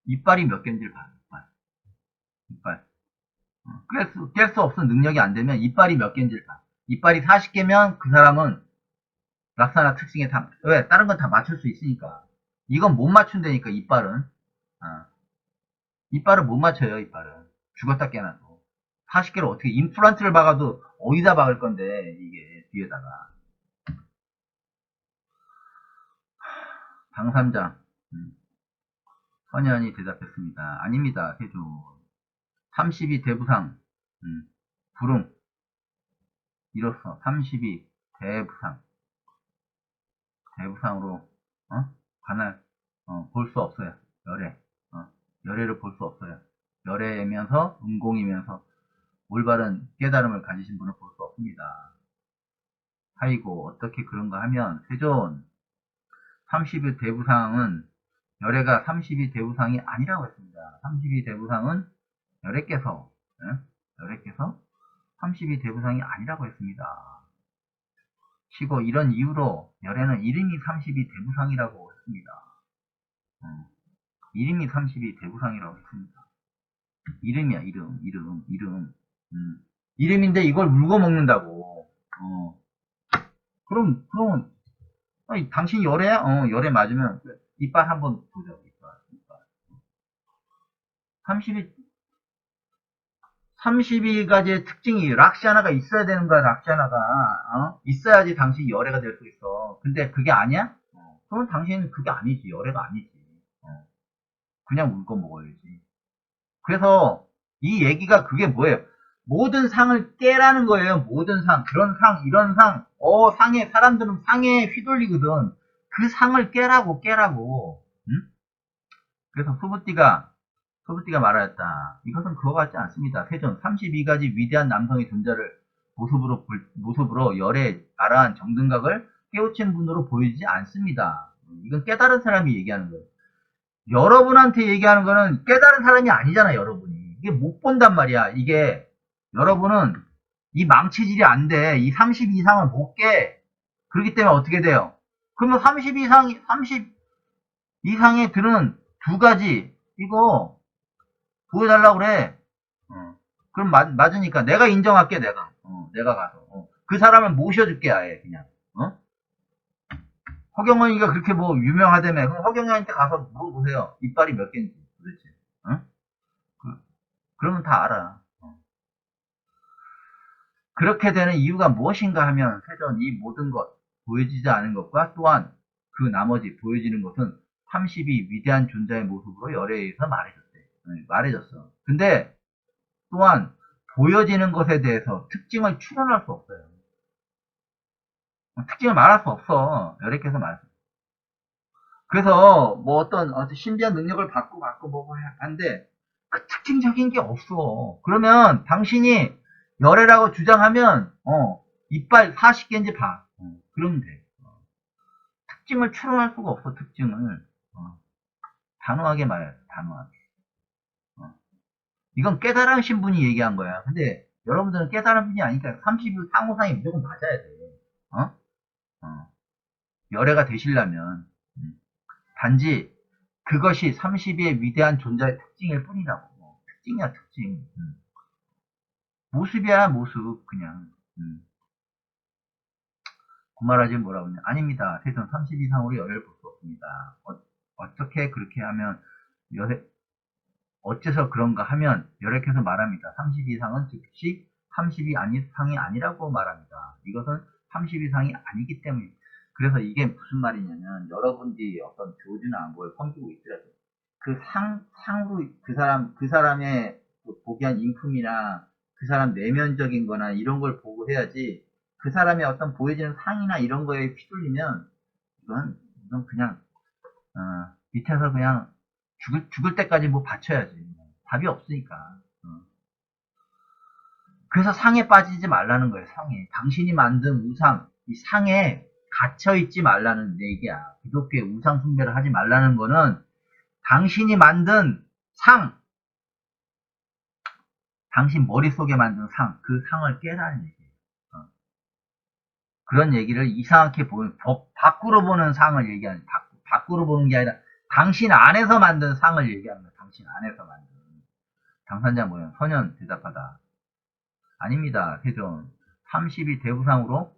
이빨이 몇 개인지를 봐. 이빨. 깰 수 없은 능력이 안 되면 이빨이 몇 개인지를 봐. 이빨이 40개면 그 사람은 락사나 특징에 다, 왜? 다른 건 다 맞출 수 있으니까. 이건 못 맞춘다니까, 이빨은. 이빨을 못 맞춰요, 이빨은. 죽었다 깨나도. 40개를 어떻게, 임플란트를 박아도 어디다 박을 건데, 이게, 뒤에다가. 당삼장. 선현이 대답했습니다. 아닙니다, 세조. 32 대부상. 불응. 이로써 32 대부상. 대부상으로, 관할, 볼 수 없어요. 열애. 열애를 볼 수 없어요. 열애면서, 음공이면서, 올바른 깨달음을 가지신 분을 볼 수 없습니다. 아이고, 어떻게 그런가 하면, 세존, 32 대부상은, 열애가 32 대부상이 아니라고 했습니다. 32 대부상은, 열애께서 32 대부상이 아니라고 했습니다. 치고, 이런 이유로, 열애는 이름이 32 대부상이라고 했습니다. 이름이 32 대부상이라고 했습니다. 이름이야, 이름. 이름인데 이걸 물고 먹는다고. 그럼, 아니, 당신 열애야? 열애 맞으면, 이빨 한번 보자, 이빨. 32가지의 특징이, 락시아나가 있어야 되는 거야, 락시아나가. 있어야지 당신 열애가 될 수 있어. 근데 그게 아니야? 그러면 당신은 그게 아니지, 열애가 아니지. 그냥 물고 먹어야지. 그래서, 이 얘기가 그게 뭐예요? 모든 상을 깨라는 거예요. 모든 상. 그런 상, 이런 상. 사람들은 상에 휘둘리거든. 그 상을 깨라고. 응? 그래서 소부띠가 말하였다. 이것은 그와 같지 않습니다. 세존, 32가지 위대한 남성의 존재를 모습으로 열에 아라한 정등각을 깨우친 분으로 보이지 않습니다. 이건 깨달은 사람이 얘기하는 거예요. 여러분한테 얘기하는 거는 깨달은 사람이 아니잖아, 여러분이. 이게 못 본단 말이야. 이게, 여러분은 이 망치질이 안 돼. 이 30 이상을 못 깨. 그렇기 때문에 어떻게 돼요? 그러면 30 이상에 드는 두 가지, 이거, 보여달라고 그래. 그럼 맞으니까 내가 인정할게, 내가 가서. 그 사람을 모셔줄게, 아예, 그냥. 허경원이가 그렇게 뭐 유명하다며. 그럼 허경원한테 가서 물어보세요. 이빨이 몇 개인지 도대체. 그러면 다 알아. 그렇게 되는 이유가 무엇인가 하면 세전 이 모든 것 보여지지 않은 것과 또한 그 나머지 보여지는 것은 30이 위대한 존재의 모습으로 열애에 의해서 말해졌어. 근데 또한 보여지는 것에 대해서 특징을 추론할 수 없어요. 특징을 말할 수 없어. 열애께서 말했어. 그래서 뭐 어떤 신비한 능력을 받고 뭐고 한데 그 특징적인 게 없어. 그러면 당신이 열애라고 주장하면 이빨 40개인지 봐. 그러면 돼. 특징을 추론할 수가 없어. 특징을 단호하게 말해. 단호하게. 이건 깨달으신 분이 얘기한 거야. 근데 여러분들은 깨달은 분이 아니니까 30일 상호상이 무조건 맞아야 돼. 어? 열애가 되시려면 단지 그것이 30위의 위대한 존재의 특징일 뿐이라고. 특징이야 특징. 모습이야 모습 그냥. 구말하지 뭐라고 하냐. 아닙니다. 세전 30 이상으로 열애를 볼 수 없습니다. 어떻게 그렇게 하면 어째서 그런가 하면 열애해서 말합니다. 30 이상은 즉시 30이 이상이 아니라고 말합니다. 이것은 30 이상이 아니기 때문에. 그래서 이게 무슨 말이냐면 여러분들이 어떤 교주나 뭘 섬기고 있더라도 그 상으로 그 사람의 보기한 인품이나 그 사람 내면적인 거나 이런 걸 보고 해야지 그 사람의 어떤 보여지는 상이나 이런 거에 휘둘리면 이건 그냥 밑에서 그냥 죽을 때까지 뭐 바쳐야지. 답이 없으니까. 그래서 상에 빠지지 말라는 거예요. 상에. 당신이 만든 우상, 이 상에 갇혀있지 말라는 얘기야. 기독교의 우상 숭배를 하지 말라는 거는 당신이 만든 상, 당신 머릿속에 만든 상, 그 상을 깨라는 얘기예요. 그런 얘기를 이상하게 보는, 밖으로 보는 상을 얘기하는, 밖으로 보는 게 아니라 당신 안에서 만든 상을 얘기하는 거예요. 당신 안에서 만든. 당사자 모양, 선연 대답하다. 아닙니다. 세존. 30이 대부상으로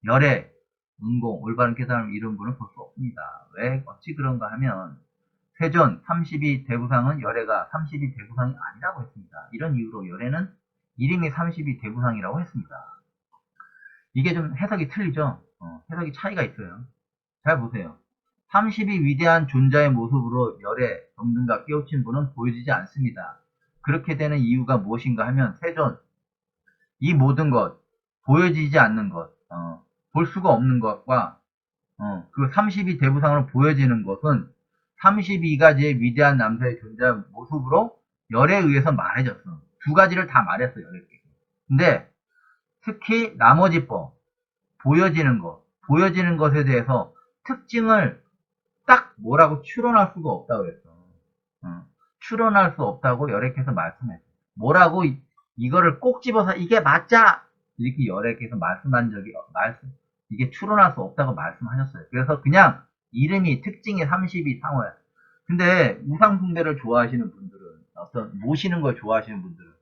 열애, 은공, 올바른 깨달음을 이룬 분은 볼 수 없습니다. 왜 어찌 그런가 하면 세존 30이 대부상은 열애가 30이 대부상이 아니라고 했습니다. 이런 이유로 열애는 이름이 30이 대부상이라고 했습니다. 이게 좀 해석이 틀리죠? 해석이 차이가 있어요. 잘 보세요. 30이 위대한 존재의 모습으로 열애, 정든과 깨우친 분은 보여지지 않습니다. 그렇게 되는 이유가 무엇인가 하면 세존, 이 모든 것, 보여지지 않는 것, 볼 수가 없는 것과 그 30이 대부상으로 보여지는 것은 32가지의 위대한 남자의 존재 모습으로 열에 의해서 말해졌어. 두 가지를 다 말했어, 열에게. 근데 특히 나머지 보여지는 것에 대해서 특징을 딱 뭐라고 추론할 수가 없다고 그랬어. 추론할 수 없다고 열애께서 말씀했어. 뭐라고 이거를 꼭 집어서 이게 맞자 이렇게 열애께서 말씀한 적이 이게 추론할 수 없다고 말씀하셨어요. 그래서 그냥 이름이 특징이 30이 상호야. 근데 우상 숭배를 좋아하시는 분들은 어떤 모시는 걸 좋아하시는 분들은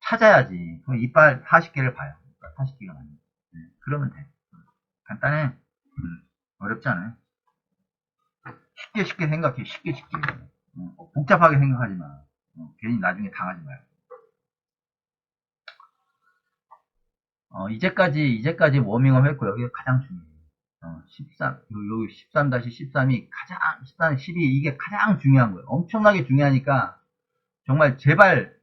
찾아야지. 그럼 이빨 40개를 봐요. 이빨 40개가 많이. 그러면 돼. 간단해. 어렵지 않아요. 쉽게 생각해. 쉽게. 복잡하게 생각하지 마. 괜히 나중에 당하지 마요. 이제까지 워밍업 했고, 여기가 가장 중요해요. 13-13이 가장, 12, 이게 가장 중요한 거예요. 엄청나게 중요하니까, 정말 제발,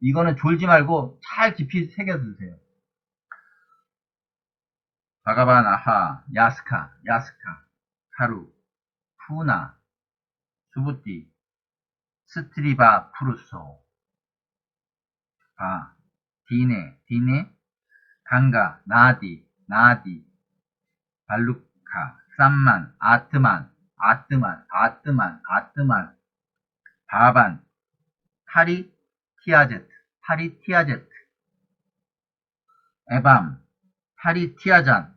이거는 졸지 말고 잘 깊이 새겨주세요. 바가반, 아하, 야스카, 카루, 푸나, 수부띠, 스트리바, 프루소, 디네, 강가, 나디, 발루카, 쌈만, 아트만, 바반, 파리티아제트, 에밤, 파리티아잔,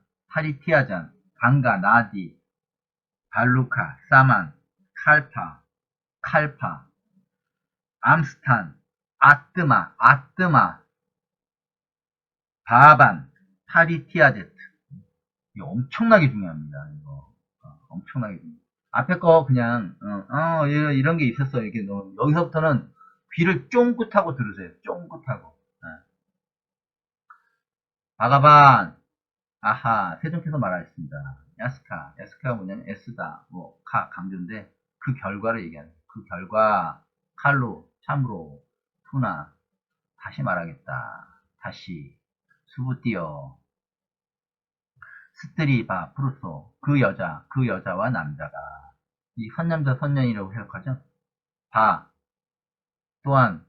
강가, 나디, 발루카, 사만, 칼파, 암스탄, 아뜨마, 바반, 파리티아제트. 이거 엄청나게 중요합니다. 이거. 엄청나게 중요해요. 앞에 거 그냥 이런 게 있었어. 이렇게 여기서부터는 귀를 쫑긋하고 들으세요. 쫑긋하고. 바가반, 아하, 세종께서 말하셨습니다. 야스카가 뭐냐면 S다, 강조인데 그 결과를 얘기하는 거예요. 그 결과 칼로, 참으로, 투나, 다시 말하겠다. 다시, 수부띠어, 스트리바, 프루소, 그 여자와 남자가 이 선남자 선년이라고 해석하죠. 또한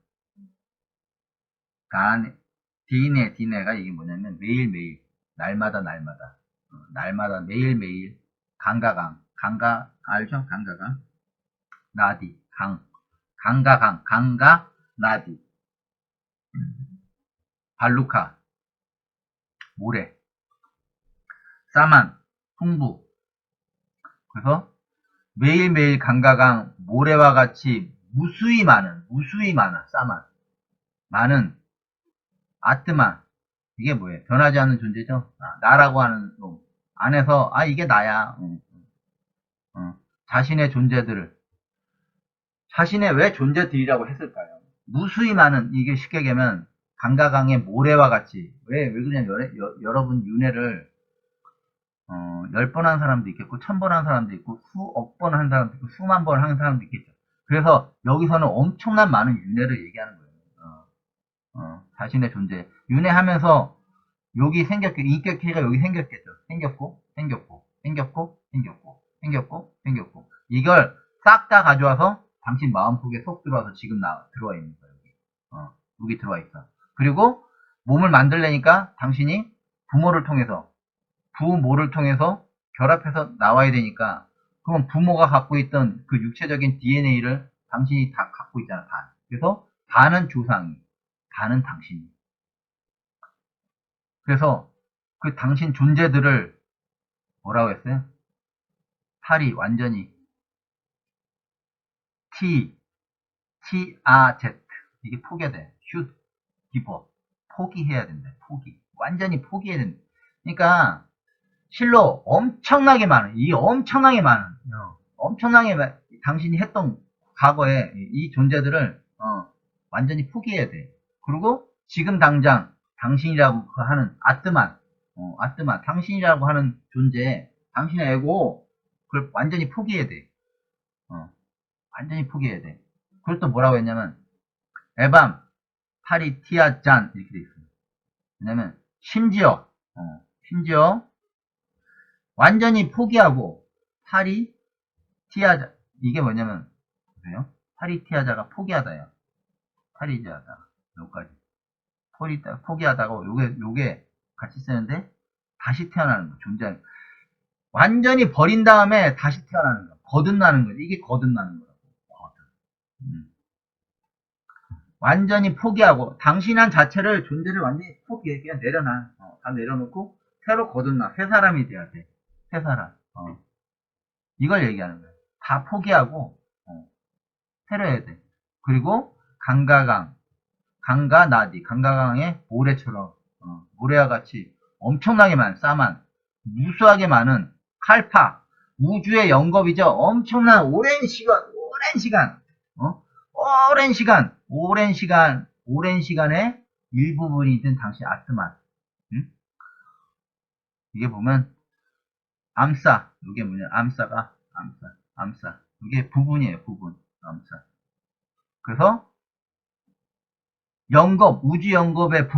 디네가 이게 뭐냐면 매일매일, 날마다, 날마다, 매일매일, 강가, 알죠? 강가강. 나디, 강가, 나디. 발루카, 모래. 싸만, 풍부. 그래서 매일매일 강가강, 모래와 같이 무수히 많아, 싸만. 많은, 아트만. 이게 뭐예요? 변하지 않는 존재죠? 나라고 하는 놈. 안에서, 이게 나야. 자신의 존재들을, 자신의 왜 존재들이라고 했을까요? 무수히 많은, 이게 쉽게 얘기하면, 강가강의 모래와 같이, 왜 그러냐면, 여러분 윤회를, 10번 한 사람도 있겠고, 1000번 한 사람도 있고, 수억 번 한 사람도 있고, 수만 번 한 사람도 있겠죠. 그래서 여기서는 엄청난 많은 윤회를 얘기하는 거예요. 자신의 존재. 윤회하면서 여기 생겼겠죠. 인격체가 여기 생겼겠죠. 생겼고. 이걸 싹 다 가져와서 당신 마음속에 쏙 들어와서 지금 들어와 있는 거예요. 여기 들어와 있어. 그리고 몸을 만들려니까 당신이 부모를 통해서 결합해서 나와야 되니까, 그럼 부모가 갖고 있던 그 육체적인 DNA를 당신이 다 갖고 있잖아, 다. 그래서 다는 조상이, 다는 당신이. 그래서 그 당신 존재들을 뭐라고 했어요? 탈이 완전히 TRZ. 이게 포기해야 돼. should give up. 포기해야 된다. 완전히 포기해야 된다. 그러니까 실로 엄청나게 많은, 당신이 했던 과거에 이 존재들을 완전히 포기해야 돼. 그리고 지금 당장 당신이라고 하는 아트만, 당신이라고 하는 존재, 당신의 에고, 그걸 완전히 포기해야 돼. 완전히 포기해야 돼. 그걸 또 뭐라고 했냐면, 에밤, 파리티아잔, 이렇게 돼 있어요. 왜냐면, 심지어, 완전히 포기하고, 파리티아자, 이게 뭐냐면, 보세요. 파리티아자가 포기하다야. 파리티아자, 여기까지. 포기하다고, 요게 같이 쓰는데, 다시 태어나는 거, 존재. 완전히 버린 다음에 다시 태어나는 거. 거듭나는 거지. 이게 거듭나는 거라고. 완전히 포기하고, 당신한 자체를, 존재를 완전히 포기해. 그냥 내려놔. 다 내려놓고, 새로 거듭나. 새 사람이 돼야 돼. 새 사람. 이걸 얘기하는 거예요. 다 포기하고, 새로 해야 돼. 그리고, 강가나디, 강가강의 모래처럼, 모래와 같이 엄청나게 많은, 싸만, 무수하게 많은 칼파, 우주의 영겁이죠. 엄청난 오랜 시간의 일부분이든 당신 아트만. 이게 보면, 암사, 이게 뭐냐, 암사. 이게 부분이에요, 부분. 암사. 그래서, 우주 영겁의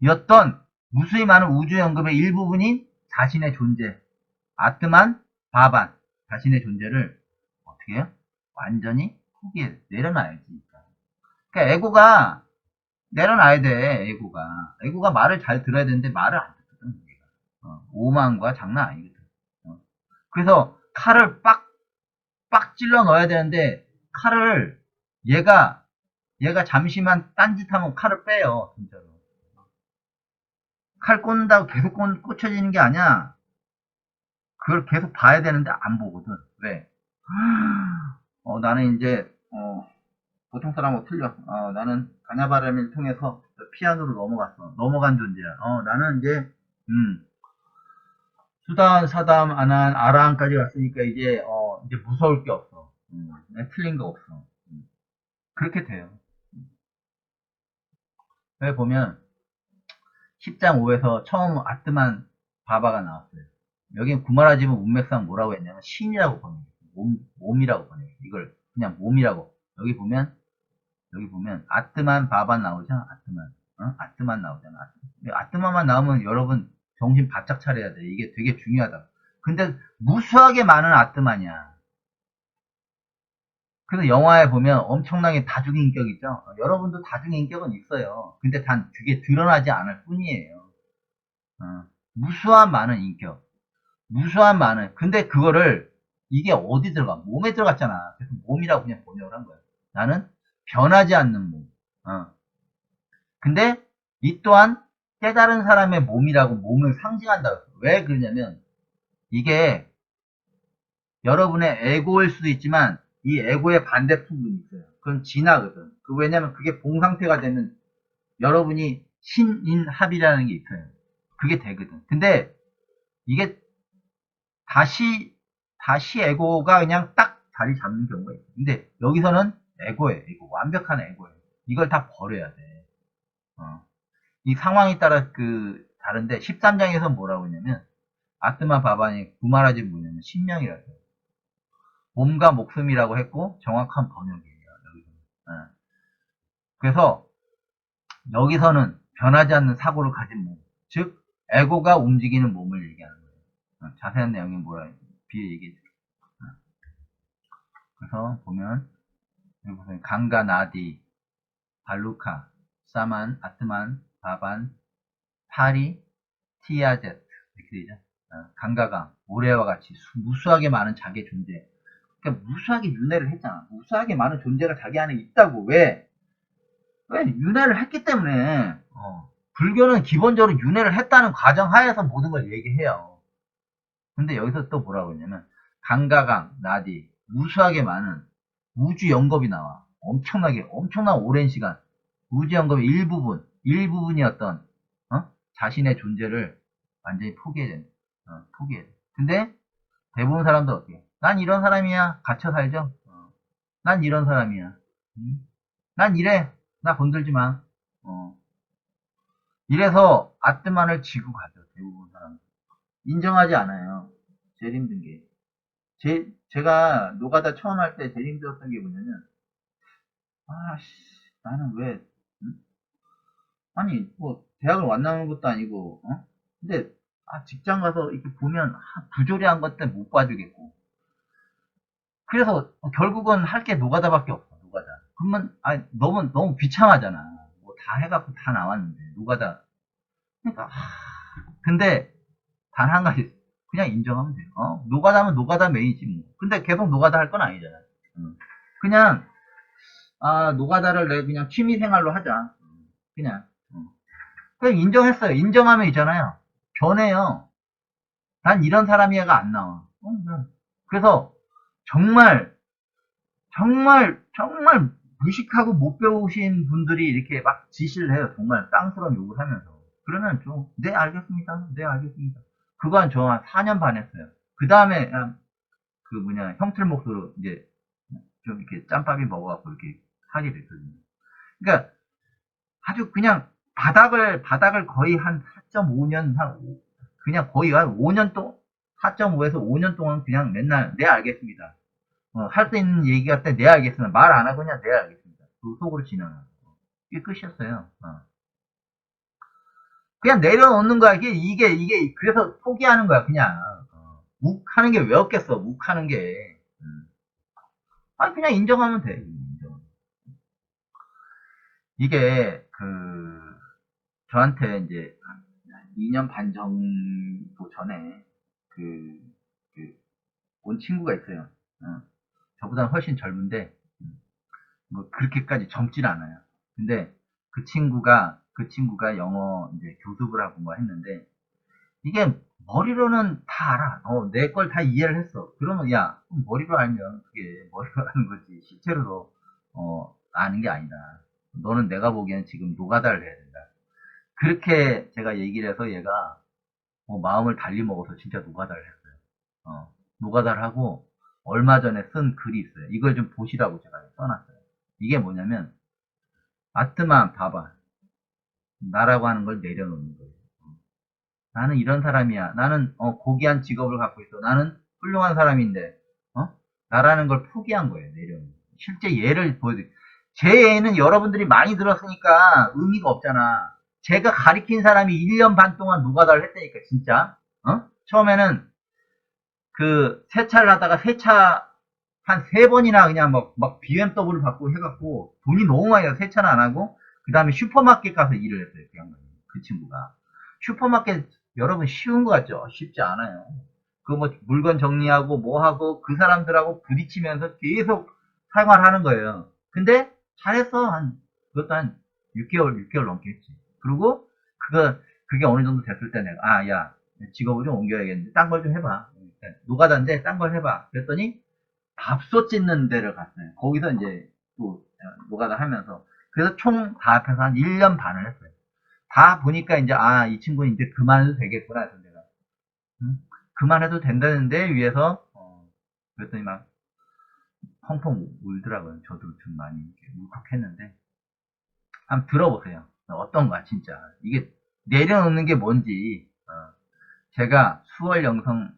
부분이었던 무수히 많은 우주 영겁의 일부분인 자신의 존재, 아트만, 바반, 자신의 존재를 어떻게 해요? 완전히 내려놔야지. 그러니까 에고가 내려놔야 돼. 에고가 말을 잘 들어야 되는데 말을 안 듣거든. 오만과 장난 아니거든. 그래서 칼을 빡 찔러 넣어야 되는데, 칼을 얘가 잠시만 딴짓하면 칼을 빼요. 진짜로. 칼 꽂는다고 계속 꽂혀지는 게 아니야. 그걸 계속 봐야 되는데 안 보거든. 왜? 나는 이제 보통 사람하고 틀려. 나는 가냐바람을 통해서 피안으로 넘어간 존재야. 나는 이제 수단, 사담, 아난, 아라한까지 왔으니까 이제 무서울 게 없어. 틀린 거 없어. 그렇게 돼요. 여기 보면 10장 5에서 처음 아트만 바바가 나왔어요. 여기 구마라집은 문맥상 뭐라고 했냐면 신이라고 번역해요. 몸이라고 번역해요. 이걸 그냥 몸이라고. 여기 보면 아트만 바바 나오죠. 아트만 나오잖아. 아트만만 나오면 여러분 정신 바짝 차려야 돼. 이게 되게 중요하다. 근데 무수하게 많은 아트만이야. 그래서 영화에 보면 엄청나게 다중인격 있죠? 여러분도 다중인격은 있어요. 근데 단 그게 드러나지 않을 뿐이에요. 무수한 많은 인격. 무수한 많은. 근데 그거를 이게 어디 들어가? 몸에 들어갔잖아. 그래서 몸이라고 그냥 번역을 한 거야. 나는 변하지 않는 몸. 근데 이 또한 깨달은 사람의 몸이라고 몸을 상징한다. 왜 그러냐면 이게 여러분의 에고일 수도 있지만 이 에고의 반대 부분이 있어요. 그건 진화거든. 왜냐면 그게 봉 상태가 되면 여러분이 신인합이라는 게 있어요. 그게 되거든. 근데 이게 다시 에고가 그냥 딱 자리 잡는 경우가 있어요. 근데 여기서는 에고예요. 에고. 완벽한 에고예요. 이걸 다 버려야 돼. 이 상황에 따라 다른데 13장에서 뭐라고 했냐면 아트마 바바니 구마라지 뭐냐면 신명이라고 해요. 몸과 목숨이라고 했고 정확한 번역이에요. 여기서는. 그래서 여기서는 변하지 않는 사고를 가진 몸, 즉 에고가 움직이는 몸을 얘기하는 거예요. 자세한 내용이 뭐라 비에 얘기해 줄게요. 그래서 보면 여기 보면 강가 나디 발루카 사만 아트만 바반 파리 티아제트 이렇게 되죠. 강가강 모래와 같이 무수하게 많은 자기의 존재. 그러니까 무수하게 윤회를 했잖아. 무수하게 많은 존재가 자기 안에 있다고. 왜 윤회를 했기 때문에. 불교는 기본적으로 윤회를 했다는 과정 하에서 모든 걸 얘기해요. 근데 여기서 또 뭐라고 했냐면 강가강 나디 무수하게 많은 우주 영겁이 나와. 엄청난 오랜 시간 우주 영겁의 일부분이 어떤 자신의 존재를 완전히 포기해야 된다. 포기해야 돼. 근데 대부분 사람도 어떻게? 난 이런 사람이야. 갇혀 살죠. 난 이런 사람이야. 난 이래. 나 건들지 마. 이래서 아뜨만을 지고 가죠. 대부분 사람. 인정하지 않아요. 제일 힘든 게. 제가 노가다 처음 할 때 제일 힘들었던 게 뭐냐면, 나는 왜, 응? 아니, 뭐, 대학을 완나는 것도 아니고, 근데, 직장 가서 이렇게 보면, 부조리한 것 때문에 못 봐주겠고. 그래서, 결국은 할 게 노가다밖에 없어, 노가다. 그러면, 너무 비참하잖아. 뭐, 다 해갖고 다 나왔는데, 노가다. 그러니까, 근데, 단 한 가지, 그냥 인정하면 돼요. 노가다면 노가다 메이지, 뭐. 근데 계속 노가다 할 건 아니잖아. 그냥, 노가다를 내 그냥 취미 생활로 하자. 그냥. 그냥 인정했어요. 인정하면 있잖아요. 변해요. 난 이런 사람이야가 안 나와. 그래서 정말 정말 무식하고 못 배우신 분들이 이렇게 막 지시를 해요. 정말 쌍스러운 욕을 하면서. 그러면 좀, 네, 알겠습니다. 네, 알겠습니다. 그건 저 한 4년 반 했어요. 그 다음에, 형틀목소로 이제 좀 이렇게 짬밥이 먹어갖고 이렇게 하게 됐거든요. 그러니까 아주 그냥 바닥을 거의 한 4.5년, 그냥 거의 한 5년 동안, 4.5에서 5년 동안 그냥 맨날, 네, 알겠습니다. 할 수 있는 얘기 같을 때, 네, 알겠습니다. 말 안 하고 그냥, 네, 알겠습니다. 그 속으로 지나가고. 이게 끝이었어요. 그냥 내려놓는 거야. 그래서 포기하는 거야, 그냥. 묵 하는 게 왜 없겠어, 묵 하는 게. 그냥 인정하면 돼. 이게, 저한테 이제, 2년 반 정도 전에, 그, 온 친구가 있어요. 저보다 훨씬 젊은데, 뭐, 그렇게까지 젊질 않아요. 근데, 그 친구가 영어 이제 교습을 하고 뭐 했는데, 이게 머리로는 다 알아. 내 걸 다 이해를 했어. 그러면, 야, 머리로 알면 그게 머리로 아는 거지. 실제로도, 아는 게 아니다. 너는 내가 보기에는 지금 노가다를 해야 된다. 그렇게 제가 얘기를 해서 얘가, 마음을 달리 먹어서 진짜 노가다를 했어요. 노가다를 하고, 얼마 전에 쓴 글이 있어요. 이걸 좀 보시라고 제가 써놨어요. 이게 뭐냐면, 아트만 봐봐. 나라고 하는 걸 내려놓는 거예요. 나는 이런 사람이야. 나는 고귀한 직업을 갖고 있어. 나는 훌륭한 사람인데 나라는 걸 포기한 거예요. 내려놓는. 실제 예를 보여드릴게요. 제 예는 여러분들이 많이 들었으니까 의미가 없잖아. 제가 가리킨 사람이 1년 반 동안 노가다를 했다니까 진짜. 처음에는 그 세차를 하다가 세차 한 3번이나 그냥 막 BMW 받고 해갖고 돈이 너무 많이 나서 세차는 안 하고 그 다음에 슈퍼마켓 가서 일을 했어요. 그 양반이. 그 친구가. 슈퍼마켓 여러분 쉬운 거 같죠? 쉽지 않아요. 그 뭐 물건 정리하고 뭐 하고 그 사람들하고 부딪히면서 계속 생활하는 거예요. 근데 잘했어. 그것도 한 6개월 넘게 했지. 그리고 그게 어느 정도 됐을 때 내가, 야, 직업을 좀 옮겨야겠는데, 딴 걸 좀 해봐. 노가다인데, 딴 걸 해봐. 그랬더니, 밥솥 짓는 데를 갔어요. 거기서 이제 또 노가다 하면서. 그래서 총 다 합해서 한 1년 반을 했어요. 다 보니까 이제, 이 친구는 이제 그만해도 되겠구나. 해서 내가, 그만해도 된다는데, 위에서, 그랬더니 막, 펑펑 울더라고요. 저도 좀 많이 울컥했는데. 한번 들어보세요. 어떤가, 진짜. 이게 내려놓는 게 뭔지, 제가 수월 영성,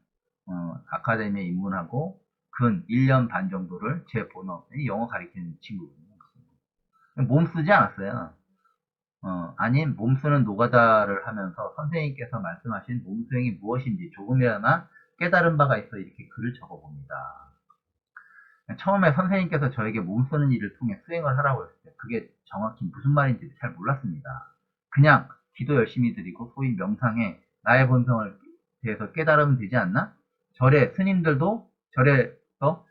아카데미에 입문하고, 근 1년 반 정도를 제 본업, 영어 가르치는 친구거든요. 몸 쓰지 않았어요. 아니, 몸 쓰는 노가다를 하면서 선생님께서 말씀하신 몸 수행이 무엇인지 조금이나마 깨달은 바가 있어 이렇게 글을 적어봅니다. 처음에 선생님께서 저에게 몸 쓰는 일을 통해 수행을 하라고 했을 때 그게 정확히 무슨 말인지 잘 몰랐습니다. 그냥 기도 열심히 드리고 소위 명상에 나의 본성을 대해서 깨달으면 되지 않나? 절에 스님들도 절에서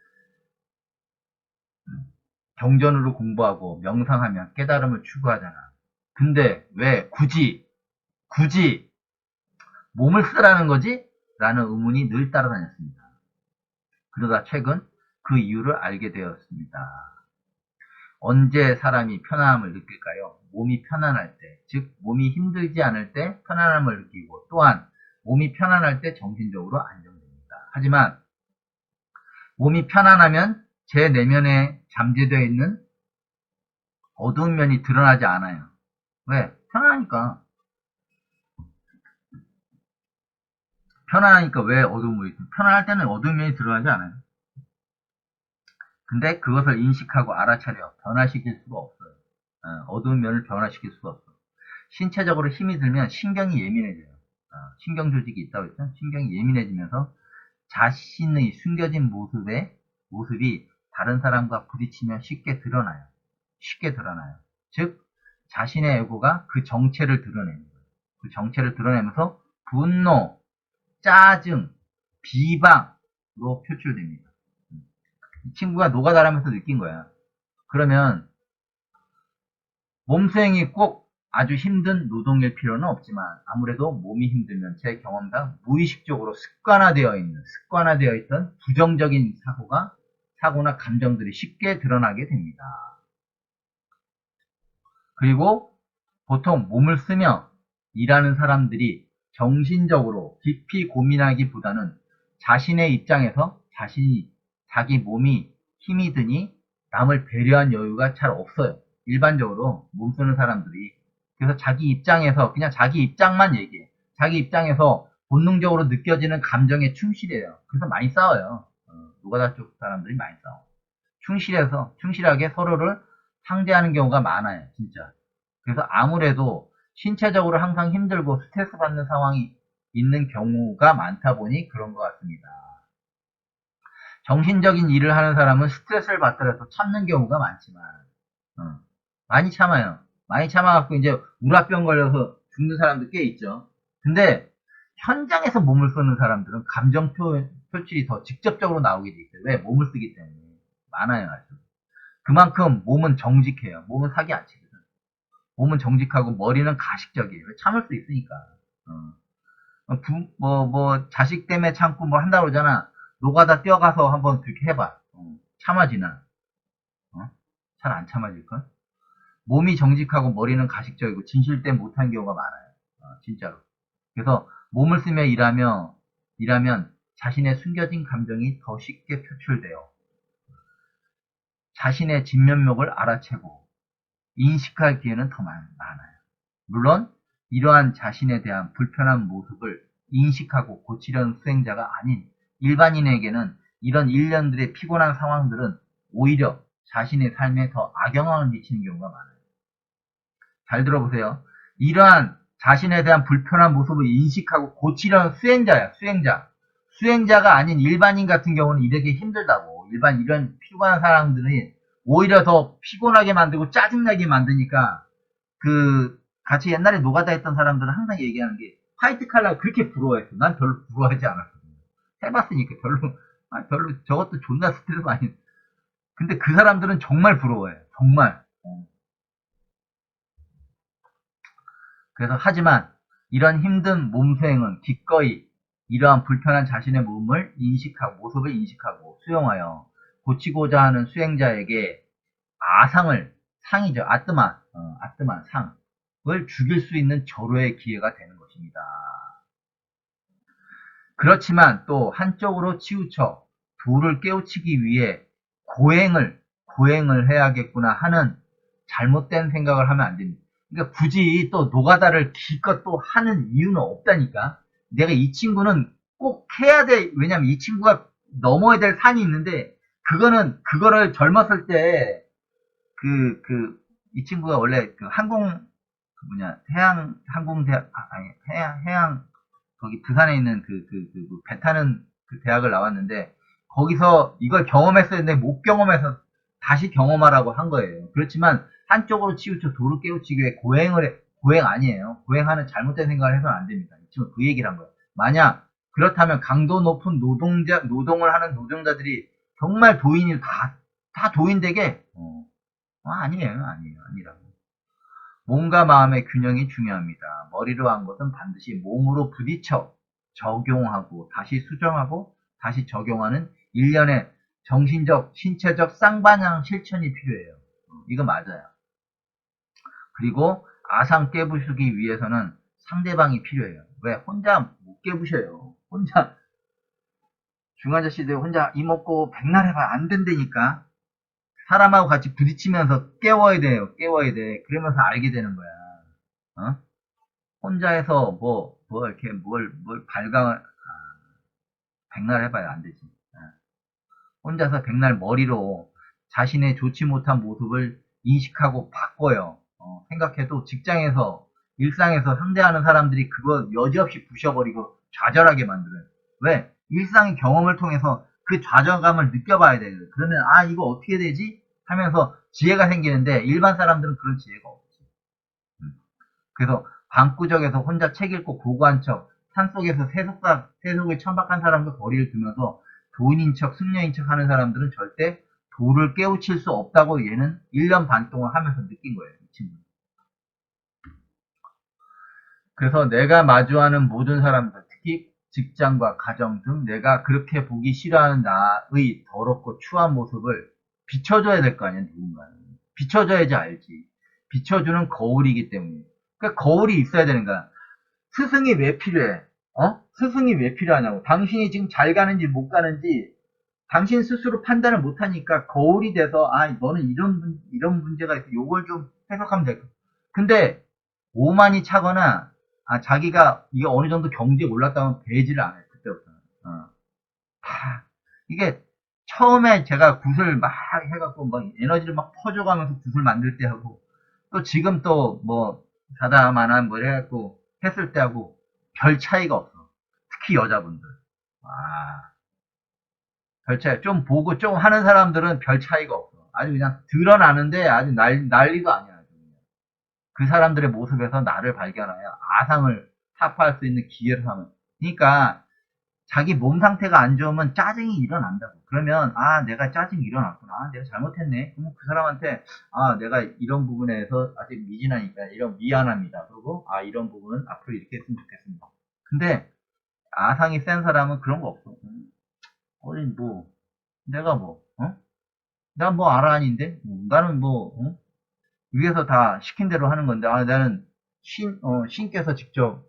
경전으로 공부하고 명상하면 깨달음을 추구하잖아. 근데 왜 굳이 몸을 쓰라는 거지? 라는 의문이 늘 따라다녔습니다. 그러다 최근 그 이유를 알게 되었습니다. 언제 사람이 편안함을 느낄까요? 몸이 편안할 때, 즉 몸이 힘들지 않을 때 편안함을 느끼고 또한 몸이 편안할 때 정신적으로 안정됩니다. 하지만 몸이 편안하면 제 내면에 잠재되어 있는 어두운 면이 드러나지 않아요. 왜? 편안하니까. 편안하니까 왜 어두운 면이 편안할 때는 어두운 면이 드러나지 않아요. 근데 그것을 인식하고 알아차려 변화시킬 수가 없어요. 어두운 면을 변화시킬 수가 없어. 신체적으로 힘이 들면 신경이 예민해져요. 신경 조직이 있다고 했죠. 신경이 예민해지면서 자신의 숨겨진 모습이 다른 사람과 부딪히면 쉽게 드러나요. 즉 자신의 에고가 그 정체를 드러내는 거예요. 그 정체를 드러내면서 분노, 짜증, 비방으로 표출됩니다. 이 친구가 노가다라면서 느낀 거야. 그러면 몸수행이 꼭 아주 힘든 노동일 필요는 없지만 아무래도 몸이 힘들면 제 경험상 무의식적으로 습관화되어 있던 부정적인 사고나 감정들이 쉽게 드러나게 됩니다. 그리고 보통 몸을 쓰며 일하는 사람들이 정신적으로 깊이 고민하기보다는 자신의 입장에서 자기 몸이 힘이 드니 남을 배려한 여유가 잘 없어요. 일반적으로 몸 쓰는 사람들이. 그래서 자기 입장에서 그냥 자기 입장만 얘기해. 자기 입장에서 본능적으로 느껴지는 감정에 충실해요. 그래서 많이 싸워요. 노가다 쪽 사람들이 많이 싸워. 충실하게 서로를 상대하는 경우가 많아요. 진짜. 그래서 아무래도 신체적으로 항상 힘들고 스트레스 받는 상황이 있는 경우가 많다 보니 그런 것 같습니다. 정신적인 일을 하는 사람은 스트레스를 받더라도 참는 경우가 많지만 많이 참아요. 많이 참아갖고 이제 우라병 걸려서 죽는 사람도 꽤 있죠. 근데 현장에서 몸을 쓰는 사람들은 감정 표출이 더 직접적으로 나오게 돼 있어요. 왜? 몸을 쓰기 때문에. 많아요, 아주. 그만큼 몸은 정직해요. 몸은 사기 안 치거든. 몸은 정직하고 머리는 가식적이에요. 참을 수 있으니까. 자식 때문에 참고 뭐 한다고 그러잖아. 노가다 뛰어가서 한번 그렇게 해봐. 참아지나? 잘 안 참아질걸? 몸이 정직하고 머리는 가식적이고 진실된 못한 경우가 많아요. 진짜로. 그래서 몸을 쓰며 일하면 자신의 숨겨진 감정이 더 쉽게 표출돼요. 자신의 진면목을 알아채고 인식할 기회는 더 많아요. 물론 이러한 자신에 대한 불편한 모습을 인식하고 고치려는 수행자가 아닌 일반인에게는 이런 일련들의 피곤한 상황들은 오히려 자신의 삶에 더 악영향을 미치는 경우가 많아요. 잘 들어보세요. 이러한 자신에 대한 불편한 모습을 인식하고 고치려는 수행자야, 수행자가 아닌 일반인 같은 경우는 이렇게 힘들다고. 일반 이런 피곤한 사람들이 오히려 더 피곤하게 만들고 짜증나게 만드니까 같이 옛날에 노가다 했던 사람들은 항상 얘기하는 게 화이트 칼라 그렇게 부러워했어. 난 별로 부러워하지 않았거든요. 해봤으니까 별로 저것도 존나 스트레스 많이. 근데 그 사람들은 정말 부러워해. 정말. 그래서 하지만 이런 힘든 몸수행은 기꺼이 이러한 불편한 자신의 몸을 인식하고 모습을 인식하고 수용하여 고치고자 하는 수행자에게 상이죠. 아뜨만 상을 죽일 수 있는 절호의 기회가 되는 것입니다. 그렇지만 또 한쪽으로 치우쳐 도를 깨우치기 위해 고행을 해야겠구나 하는 잘못된 생각을 하면 안 됩니다. 그러니까 굳이 또 노가다를 기껏 또 하는 이유는 없다니까. 내가 이 친구는 꼭 해야 돼. 왜냐면 이 친구가 넘어야 될 산이 있는데, 그거를 젊었을 때, 이 친구가 원래 항공대학, 거기 부산에 있는 배 타는 그 대학을 나왔는데, 거기서 이걸 경험했어야 했는데 못 경험해서 다시 경험하라고 한 거예요. 그렇지만 한쪽으로 치우쳐 도를 깨우치기 위해 고행 아니에요. 고행하는 잘못된 생각을 해서는 안 됩니다. 지금 그 얘기를 한 거예요. 만약 그렇다면 강도 높은 노동을 하는 노동자들이 정말 도인이 다 도인 되게 아니라고. 몸과 마음의 균형이 중요합니다. 머리로 한 것은 반드시 몸으로 부딪혀 적용하고 다시 수정하고 다시 적용하는 일련의 정신적, 신체적 쌍방향 실천이 필요해요. 이거 맞아요. 그리고 아상 깨부수기 위해서는 상대방이 필요해요. 왜? 혼자 못 깨부셔요. 혼자 중환자실에 혼자 이먹고 백날 해봐 안 된다니까. 사람하고 같이 부딪히면서 깨워야 돼요. 깨워야 돼. 그러면서 알게 되는 거야. 어? 혼자 해서 이렇게 뭘 발광을 백날 해봐야 안 되지. 혼자서 백날 머리로 자신의 좋지 못한 모습을 인식하고 바꿔요. 생각해도 직장에서, 일상에서 상대하는 사람들이 그거 여지없이 부셔버리고 좌절하게 만들어요. 왜? 일상의 경험을 통해서 그 좌절감을 느껴봐야 돼요. 그러면, 이거 어떻게 되지? 하면서 지혜가 생기는데, 일반 사람들은 그런 지혜가 없지. 그래서, 방구석에서 혼자 책 읽고 고고한 척, 산속에서 세속에 천박한 사람과 거리를 두면서 도인인 척, 승려인 척 하는 사람들은 절대 도를 깨우칠 수 없다고 얘는 1년 반 동안 하면서 느낀 거예요. 이 친구는. 그래서 내가 마주하는 모든 사람들, 특히 직장과 가정 등 내가 그렇게 보기 싫어하는 나의 더럽고 추한 모습을 비춰줘야 될 거 아니야, 누군가는. 비춰줘야지 알지. 비춰주는 거울이기 때문에. 그러니까 거울이 있어야 되는 거야. 스승이 왜 필요해? 스승이 왜 필요하냐고. 당신이 지금 잘 가는지 못 가는지 당신 스스로 판단을 못하니까 거울이 돼서 너는 이런 문제가 있어. 요걸 좀 해석하면 될 거야. 근데 오만이 차거나 자기가 이게 어느 정도 경지에 올랐다면 배지를 안 해. 그때부터. 이게 처음에 제가 굿을 막 해갖고 막 에너지를 막 퍼줘가면서 굿을 만들 때 하고 또 지금 또 뭐 자다만한 뭐 해갖고 했을 때 하고 별 차이가 없어. 특히 여자분들. 별 차이. 좀 보고 좀 하는 사람들은 별 차이가 없어. 아주 그냥 드러나는데 아주 난리도 아니야. 그 사람들의 모습에서 나를 발견하여 아상을 타파할 수 있는 기회를 삼는. 그러니까 자기 몸 상태가 안 좋으면 짜증이 일어난다고. 그러면 내가 짜증이 일어났구나. 내가 잘못했네. 그러면 그 사람한테 내가 이런 부분에서 아직 미진하니까 이런 미안합니다. 그리고 이런 부분은 앞으로 이렇게 했으면 좋겠습니다. 근데 아상이 센 사람은 그런 거 없어. 내가 난 뭐 알아 아닌데? 나는 위에서 다 시킨 대로 하는 건데, 나는 신께서 직접,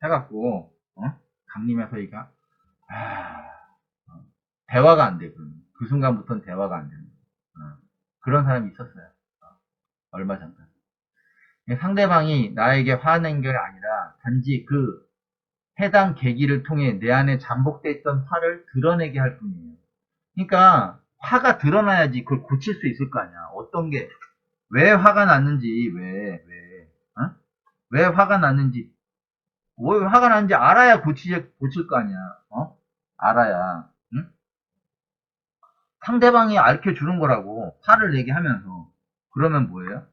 해갖고, 강림해서 이가, 대화가 안 돼, 그러면. 그 순간부터는 대화가 안 됩니다. 그런 사람이 있었어요. 얼마 전까지. 상대방이 나에게 화낸 게 아니라, 단지 해당 계기를 통해 내 안에 잠복돼 있던 화를 드러내게 할 뿐이에요. 그러니까, 화가 드러나야지 그걸 고칠 수 있을 거 아니야. 어떤 게, 왜 화가 났는지, 왜 화가 났는지, 왜 화가 났는지 알아야 고칠 거 아니야. 알아야, 응? 상대방이 알려주는 거라고 화를 내게 하면서. 그러면 뭐예요?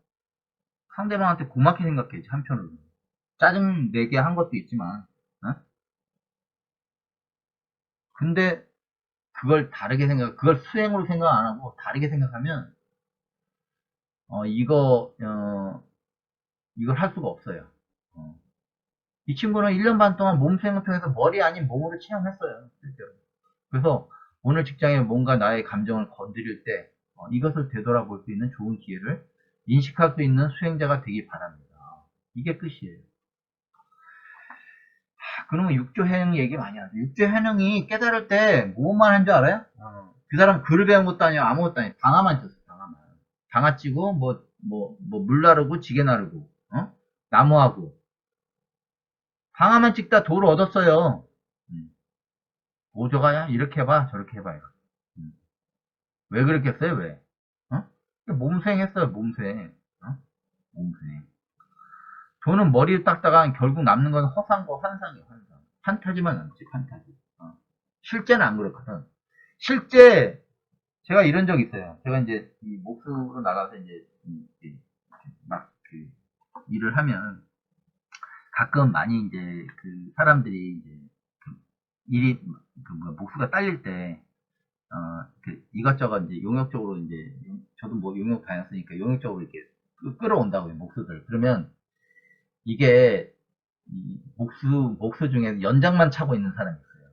상대방한테 고맙게 생각해야지, 한편으로. 짜증 내게 한 것도 있지만, 어? 근데 그걸 다르게 그걸 수행으로 생각 안 하고 다르게 생각하면, 어, 이거, 어, 이걸 할 수가 없어요. 어. 이 친구는 1년 반 동안 몸수행을 통해서 머리 아닌 몸으로 체험했어요, 실제로. 그래서 오늘 직장에 뭔가 나의 감정을 건드릴 때, 이것을 되돌아볼 수 있는 좋은 기회를 인식할 수 있는 수행자가 되기 바랍니다. 이게 끝이에요. 그러면 육조 해능 얘기 많이 하죠. 육조 해능이 깨달을 때 뭐만 한 줄 알아요? 그 사람 글을 배운 것도 아니고 아무것도 아니고 방아만 쳤어, 방아만. 방아 찌고, 물 나르고, 지게 나르고, 나무하고. 방아만 찍다 도를 얻었어요. 보조가야? 이렇게 해봐, 저렇게 해봐, 이거. 음. 왜 그렇게 했어요, 왜? 어? 몸수행 했어요, 몸수행. 몸수행. 돈은 머리를 닦다가 결국 남는 건 허상과 환상이에요, 환상. 판타지만 남지, 판타지. 실제는 안 그렇거든. 실제, 제가 이런 적 있어요. 제가 이제, 이 목수로 나가서 이제, 일을 하면, 가끔 많이 이제, 사람들이 이제, 일이, 목수가 딸릴 때, 이것저것 이제 용역적으로 이제, 저도 뭐 용역 다녔으니까 용역적으로 이렇게 끌어온다고요, 목수들. 그러면, 이게, 목수 중에 연장만 차고 있는 사람이 있어요.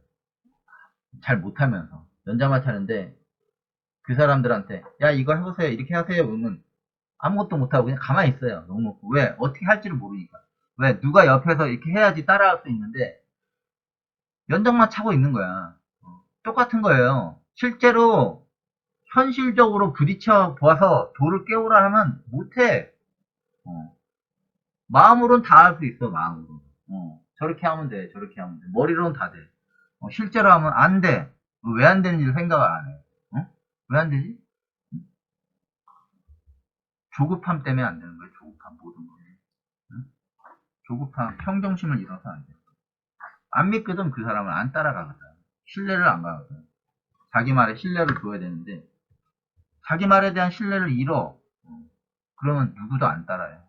잘 못하면서. 연장만 차는데, 그 사람들한테, 야, 이걸 해보세요. 이렇게 하세요. 그러면 아무것도 못하고 그냥 가만히 있어요. 너무 먹고. 왜? 어떻게 할지를 모르니까. 왜? 누가 옆에서 이렇게 해야지 따라할 수 있는데, 연장만 차고 있는 거야. 똑같은 거예요. 실제로, 현실적으로 부딪혀 보아서 돌을 깨우라 하면 못해. 어. 마음으로는 다 할 수 있어, 마음으로. 저렇게 하면 돼, 저렇게 하면 돼. 머리로는 다 돼. 실제로 하면 안 돼. 왜 안 되는지 생각을 안 해. 왜 안 되지? 조급함 때문에 안 되는 거예요, 조급함, 모든 거. 응? 조급함, 평정심을 잃어서 안 돼. 안 믿거든, 그 사람을 안 따라가거든. 신뢰를 안 가거든. 자기 말에 신뢰를 줘야 되는데, 자기 말에 대한 신뢰를 잃어. 그러면 누구도 안 따라요.